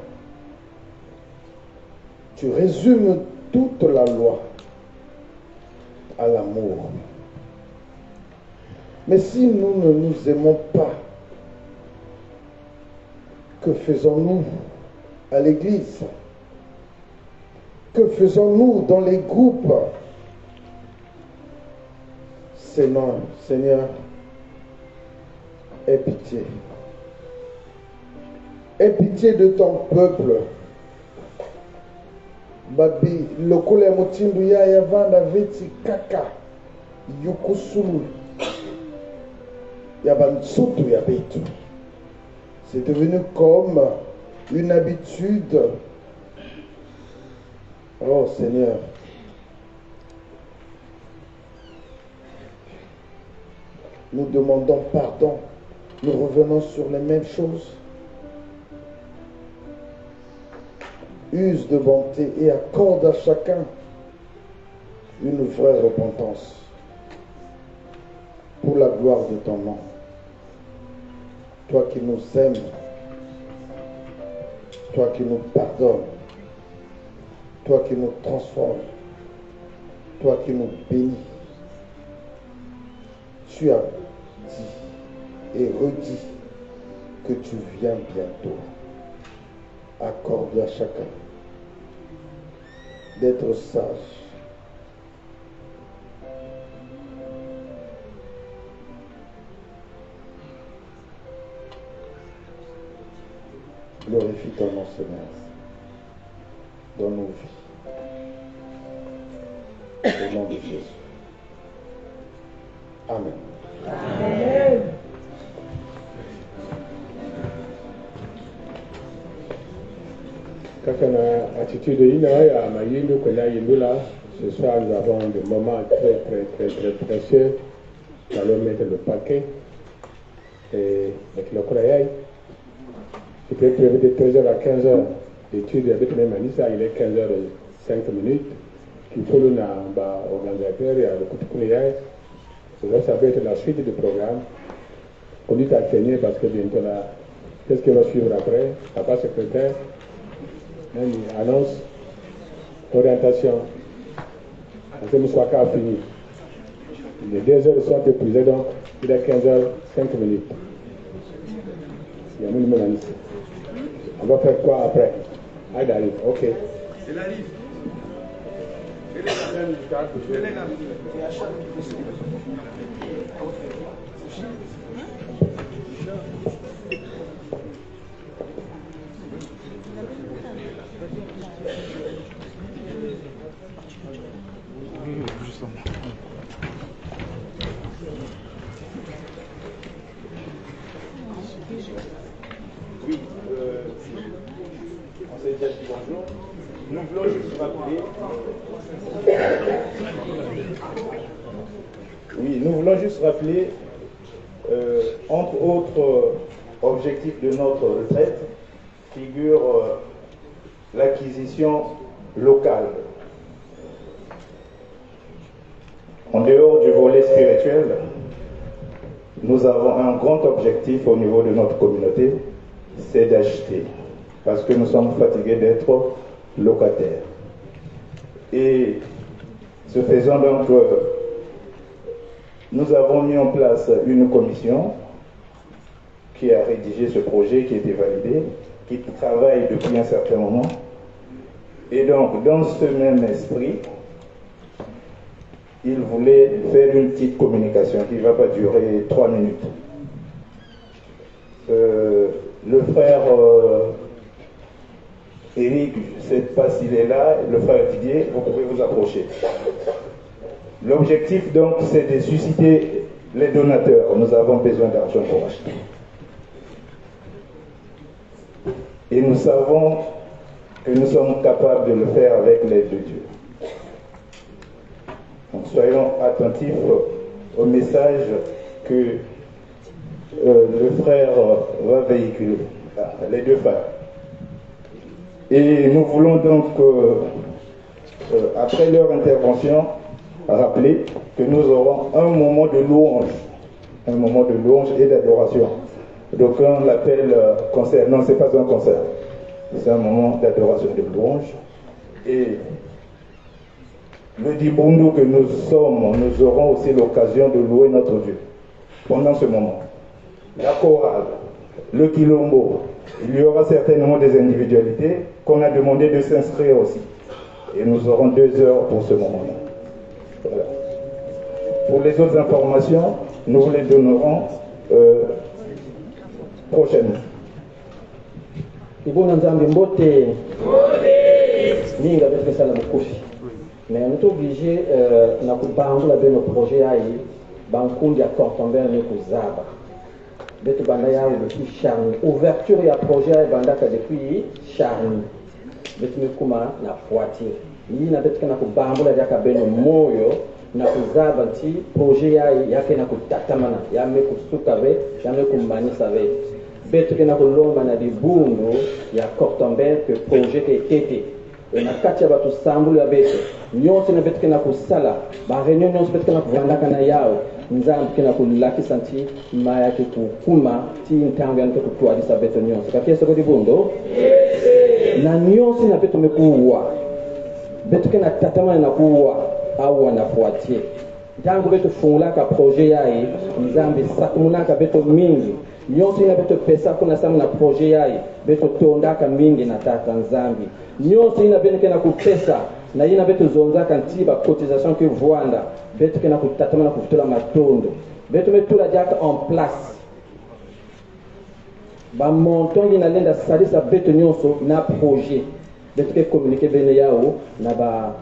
[SPEAKER 12] tu résumes toute la loi à l'amour. Mais si nous ne nous aimons pas, que faisons-nous à l'église? Que faisons-nous dans les groupes? Seigneur, aie pitié. Aie pitié de ton peuple. Babi, lokole mutindu ya yavanda veti kaka yukusulu yabansutu ya betu. C'est devenu comme une habitude. Oh Seigneur, nous demandons pardon. Nous revenons sur les mêmes choses. Use de bonté et accorde à chacun une vraie repentance pour la gloire de ton nom. Toi qui nous aimes, toi qui nous pardonnes, toi qui nous transformes, toi qui nous bénis. Tu as dit et redit que tu viens bientôt. Accorde à chacun d'être sage. Glorifie ton nom, Seigneur, dans nos vies. Au nom de Jésus. Amen.
[SPEAKER 11] Amen.
[SPEAKER 1] Kaka na attitude ina ya mayindu kwela yindula, ce soir nous avons des moments très précieux. Nous allons mettre le paquet et avec le Koraï. C'était prévu de 13h à 15h d'études avec les Manissa, il est 15h05 qu'il faut nous organisateur et à le coup de Koraï. Ça va être la suite du programme. Conduite à tenir parce que bientôt là, qu'est-ce qui va suivre après? Papa secrétaire. Il annonce orientation. Ce que soit fini. Les 2 heures sont épuisées, donc il est 15h05. Il y a une liste. On va faire quoi après? Aïe d'arrive, ok.
[SPEAKER 13] C'est la liste. Oui, on s'est déjà dit bonjour. Nous voulons juste rappeler. Oui, nous voulons juste rappeler, entre autres objectifs de notre retraite, figure l'acquisition locale. En dehors du volet spirituel, nous avons un grand objectif au niveau de notre communauté, c'est d'acheter. Parce que nous sommes fatigués d'être locataires. Et ce faisant donc, nous avons mis en place une commission qui a rédigé ce projet, qui a été validé, qui travaille depuis un certain moment. Et donc, dans ce même esprit, il voulait faire une petite communication qui ne va pas durer 3 minutes. Le frère Eric, je ne sais pas s'il est là, le frère Didier, vous pouvez vous approcher. L'objectif donc, c'est de susciter les donateurs. Nous avons besoin d'argent pour acheter. Et nous savons que nous sommes capables de le faire avec l'aide de Dieu. Donc soyons attentifs au message que le frère va véhiculer, les deux frères. Et nous voulons donc, après leur intervention, rappeler que nous aurons un moment de louange et d'adoration. Donc on l'appelle concert. Non, ce n'est pas un concert. C'est un moment d'adoration, de louange. Et le Dibundu que nous sommes, nous aurons aussi l'occasion de louer notre Dieu pendant ce moment. La chorale, le Quilombo, il y aura certainement des individualités qu'on a demandé de s'inscrire aussi. Et nous aurons 2 heures pour ce moment-là. Voilà. Pour les autres informations, nous vous les donnerons prochainement.
[SPEAKER 10] Ibona Nzambi Mbote Ninga betre sala mukufi. Mais on est obligé na kubangula beno projet ayi bankundi ya Cortombert ne kuzaba. Beto banda ya depuis charni. Ouverture ya projet ayi bandaka depuis charni. Beto mekuma na Poitiers. Yi na beto na kubangula ya beno moyo na kuzaba nti projet ayi yake na kutatamana ya me kusukabe ya me kumanisa be. Beto ke na kulomba na Dibundu ya Cortombert que projet ke tete. Et na kati ya batu sambulu ya beto nyonso na beto ke na kusala ba réunion nyonso beto ke na kuvandaka na yao nzambi ke na kulakisa nti maya ke kukuma ti ntango yanke kutwalisa beto nyonso kakiesa ko Dibundu na nyonso na beto mekuwa beto ke na tatamana na kuwa awa na Poitiers ntango beto fungulaka projet yayi nzambi sakumunaka beto mingi nyonso ina beto pesa kuna samu na projet yayi beto tondaka mingi na tata nzambi nyonso ina beneke na kupesa na ina beto zonzaka ntiba cotisation ke voanda beto ke na kutatama na kufutula matondo beto metula jaka en place ba monton ina lenda salisa beto nyonso na projet beto ke communiquer bene yao na ba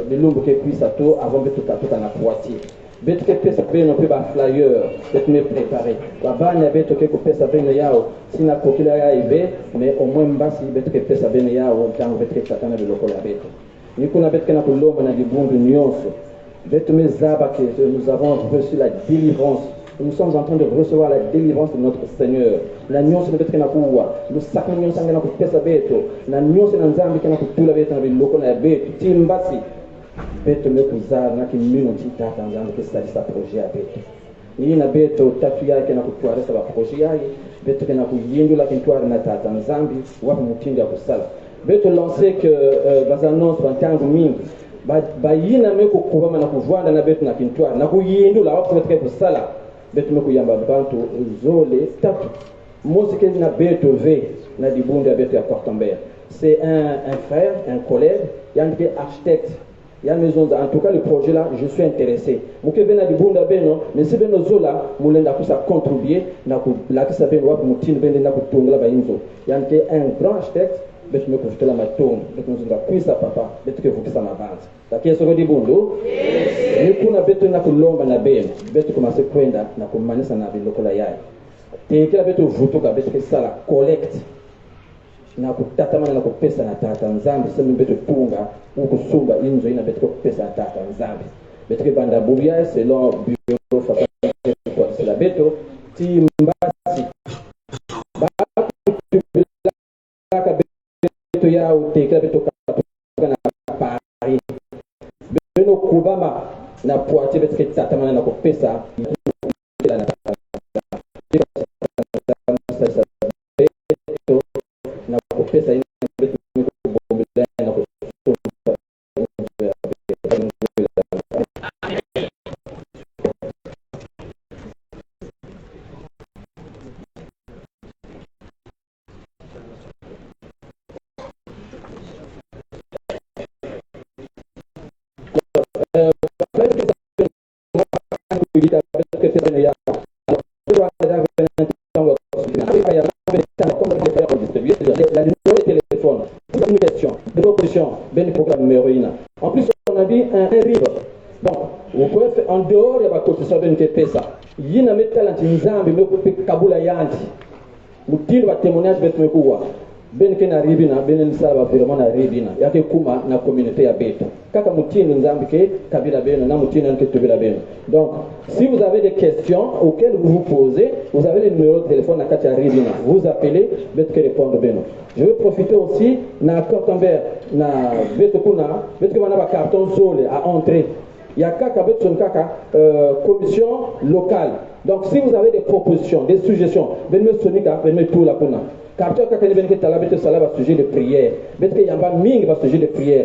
[SPEAKER 10] bilumbu ke puisa to avant beto tatuka na Poitiers beto ke pesa beno pe ba flyer beto me préparer ba bana beto ke ko pesa bene yao sina kokila ya ibe mais au moins mbasi beto ke pesa bene yao tango beto ke tatana de lokola beto ni kuna beto ke na kulomba na Dibundu nyonso beto me zaba que nous avons reçu la délivrance. Nous sommes en train de recevoir la délivrance de notre Seigneur. La nyonso na beto ke na kuwa nous sakna nyonso ngana ku pesa beto na nyonso na nzambi ke na kutula beto na lokola ya beto timbasi beto me kuzara na kimino titata nzambi ke salisa projet ya beto ni na beto tatu yake na kutwaresa ba projet yake beto ke na kuyindula kintwara na tata nzambi wapi mutindo ya kusala beto lancer que bazannonce bantangu mingi ba yina me kukubama na kuvanda na beto na kintwara na kuyindula wapi beto ke kusala beto me kuyamba bantu zole tatu mosi ke na beto ve na Dibundu ya beto ya Cortombert. C'est un frère, un collègue, il est architecte. Il y a une maison, en tout cas le projet là, je suis intéressé. Mouke bena Dibundu beno, mais si beno zola, moulenda kusa contribuer, na ku lakisa beno wap mutine beno na ku tongla ba inzo. Il y a un grand architecte, beto me kufute la matong, beto nous nga kuisa papa, beto ke vukisa ma vente. La kiesa ko Dibundu? Ni kuna beto na kulomba na beno, beto kumase kwenda na kumanisa na bilokola yai. Tekela beto vutuka beto ke sala collect. Na kutatamana na kupesa na tata nzambi sema beto tunga ukusumba inzo ina beto kupesa na tata nzambi beto ke banda bubia selon bureau fapa c'est la beto timbasi ba ka beto ya uteka beto na Paris beno kubama na Poitiers beto ke tatamana na kupesa na pesa ina beto kubombela na en plus, on a dit un rive. Bon, vous pouvez faire en dehors de la cotisation de pesa. Il y a un métal anti-nzambi, mais vous pouvez kabula yanti. Vous dites votre témoignage de votre cours. Ben ke na ribina, ben nisaba vraiment na ribina. Yake kuma na communauté ya beto. Kaka mutini nzambi ke kabila beno, na mutini nke tubila beno. Donc, si vous avez des questions auxquelles vous vous posez, vous avez le numéro de téléphone na kati ya ribina. Vous appelez, beto ke répondre beno. Je veux profiter aussi na Cortombert na beto kuna, beto ke wana ba carton zole à entrer. Il y a kaka beto son kaka commission locale. Donc, si vous avez des propositions, des suggestions, venez me sonika, venez me tout la kuna. Capteur quand il vient que talabé te salab à sujet de prière. Peut-être qu'il y a pas ming à sujet de prière.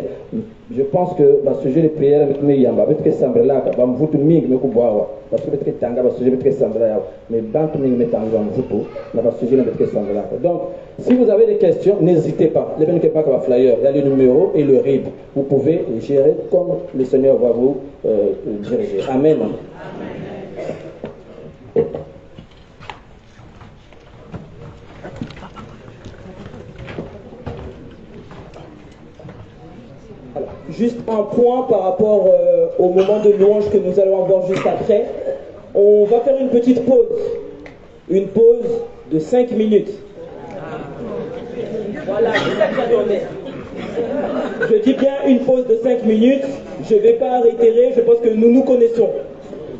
[SPEAKER 10] Je pense que à sujet de prière avec me yamba. Peut-être que semble là que bam vutu ming me kubawa. Parce que peut-être que tanga à sujet peut-être que semble là. Mais bant ming me tanga bam vutu. Na à sujet peut-être que semble là. Donc si vous avez des questions, n'hésitez pas. Les ben que pas comme flyer, il y a le numéro et le RIB. Vous pouvez gérer comme le Seigneur va vous diriger. Amen.
[SPEAKER 3] Juste un point par rapport au moment de louange que nous allons avoir juste après. On va faire une petite pause. Une pause de 5 minutes. Voilà, c'est ça que j'attendais. Je dis bien une pause de 5 minutes. Je ne vais pas réitérer, je pense que nous nous connaissons.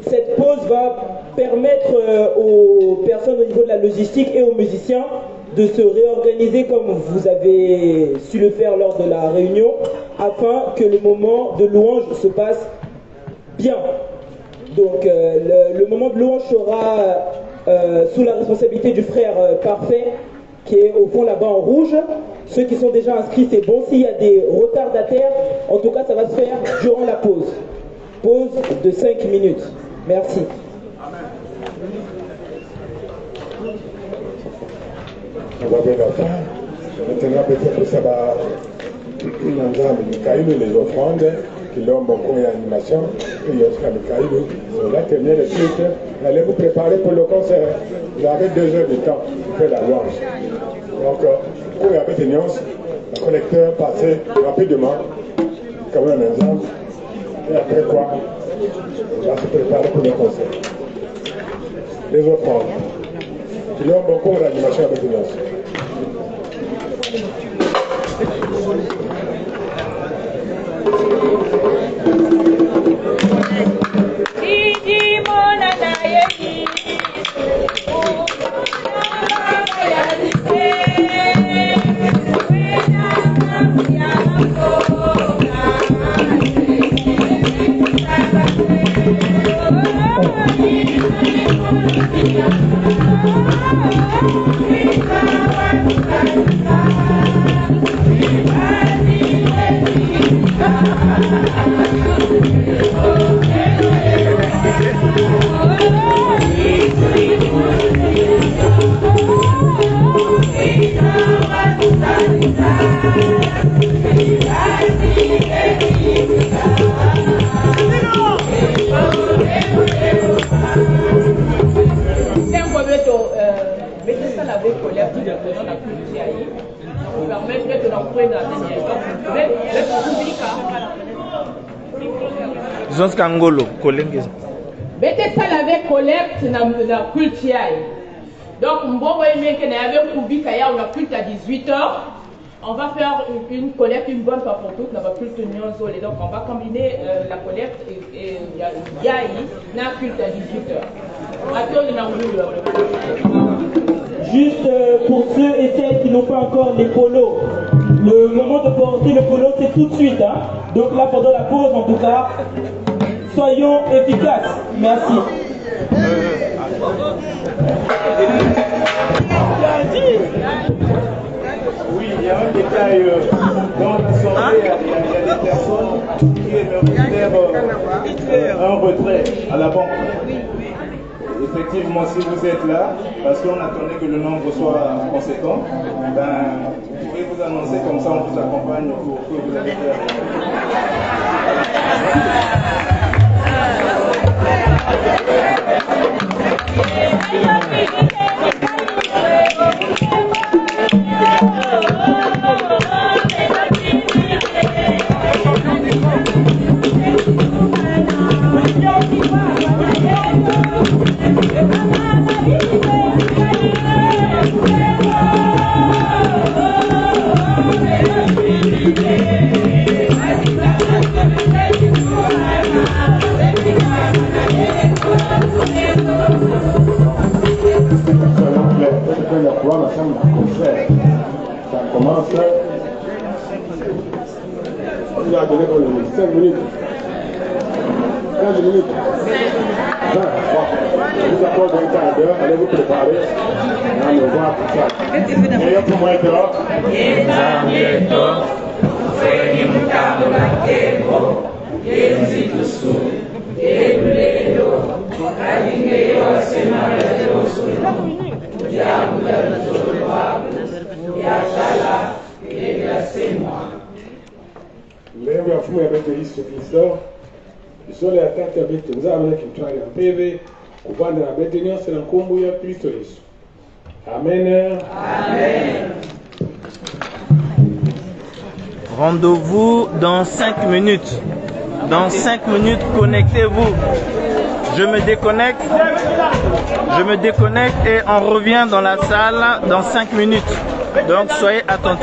[SPEAKER 3] Cette pause va permettre aux personnes au niveau de la logistique et aux musiciens de se réorganiser comme vous avez su le faire lors de la réunion, afin que le moment de louange se passe bien. Donc le moment de louange sera sous la responsabilité du frère Parfait, qui est au fond là-bas en rouge. Ceux qui sont déjà inscrits, c'est bon. S'il y a des retardataires, en tout cas ça va se faire durant la pause. Pause de 5 minutes. Merci.
[SPEAKER 4] On va bien faire. Maintenant, peut-être que ça va les offrandes, qui l'ont beaucoup d'animation, et il y a on va terminer le culte. Allez vous préparer pour le concert. Vous avez 2 heures de temps pour faire la louange. Donc, pour la pertinence, le collecteur passait rapidement, comme un exemple, et après quoi, on va se préparer pour le concert. Les offrandes. Qui l'ont beaucoup d'animation à pertinence.
[SPEAKER 14] Kangolo, kolenge.
[SPEAKER 7] Bete salave collecte na culte yaï. Donc mbobo emeke na yave kubika ya on a culte à 18h. On va faire une collecte une bonne fois pour toutes na culte nyonzo et donc on va combiner la collecte et yaï na culte à 18h.
[SPEAKER 3] Juste pour ceux et celles qui n'ont pas encore les polos, le moment de porter le polo c'est tout de suite. Hein? Donc là pendant la pause en tout cas, soyons efficaces. Merci.
[SPEAKER 13] Oui, il y a un détail dans l'assemblée, il y a des personnes qui aimeraient faire un retrait à la banque. Effectivement, si vous êtes là, parce qu'on attendait que le nombre soit conséquent, ben, vous pouvez vous annoncer comme ça, on vous accompagne pour que vous allez faire.
[SPEAKER 4] Ça commence. Il a donné pour les 5 minutes. 15 minutes.
[SPEAKER 1] Je vous accorde un quart d'heure, allez vous préparer. Allez voir tout ça. Meilleur pour moi d'or. Leo ya fumu ya Beto Yesu Kristo isole atatu ya Beto nzambe kimtwali mpeve kupanda na Beto nyose na nkumbu ya Kristo Yesu. Amen. Amen.
[SPEAKER 14] Rendez-vous dans 5 minutes. Dans 5 minutes, connectez-vous. Je me déconnecte et on revient dans la salle dans 5 minutes. Donc soyez attentifs.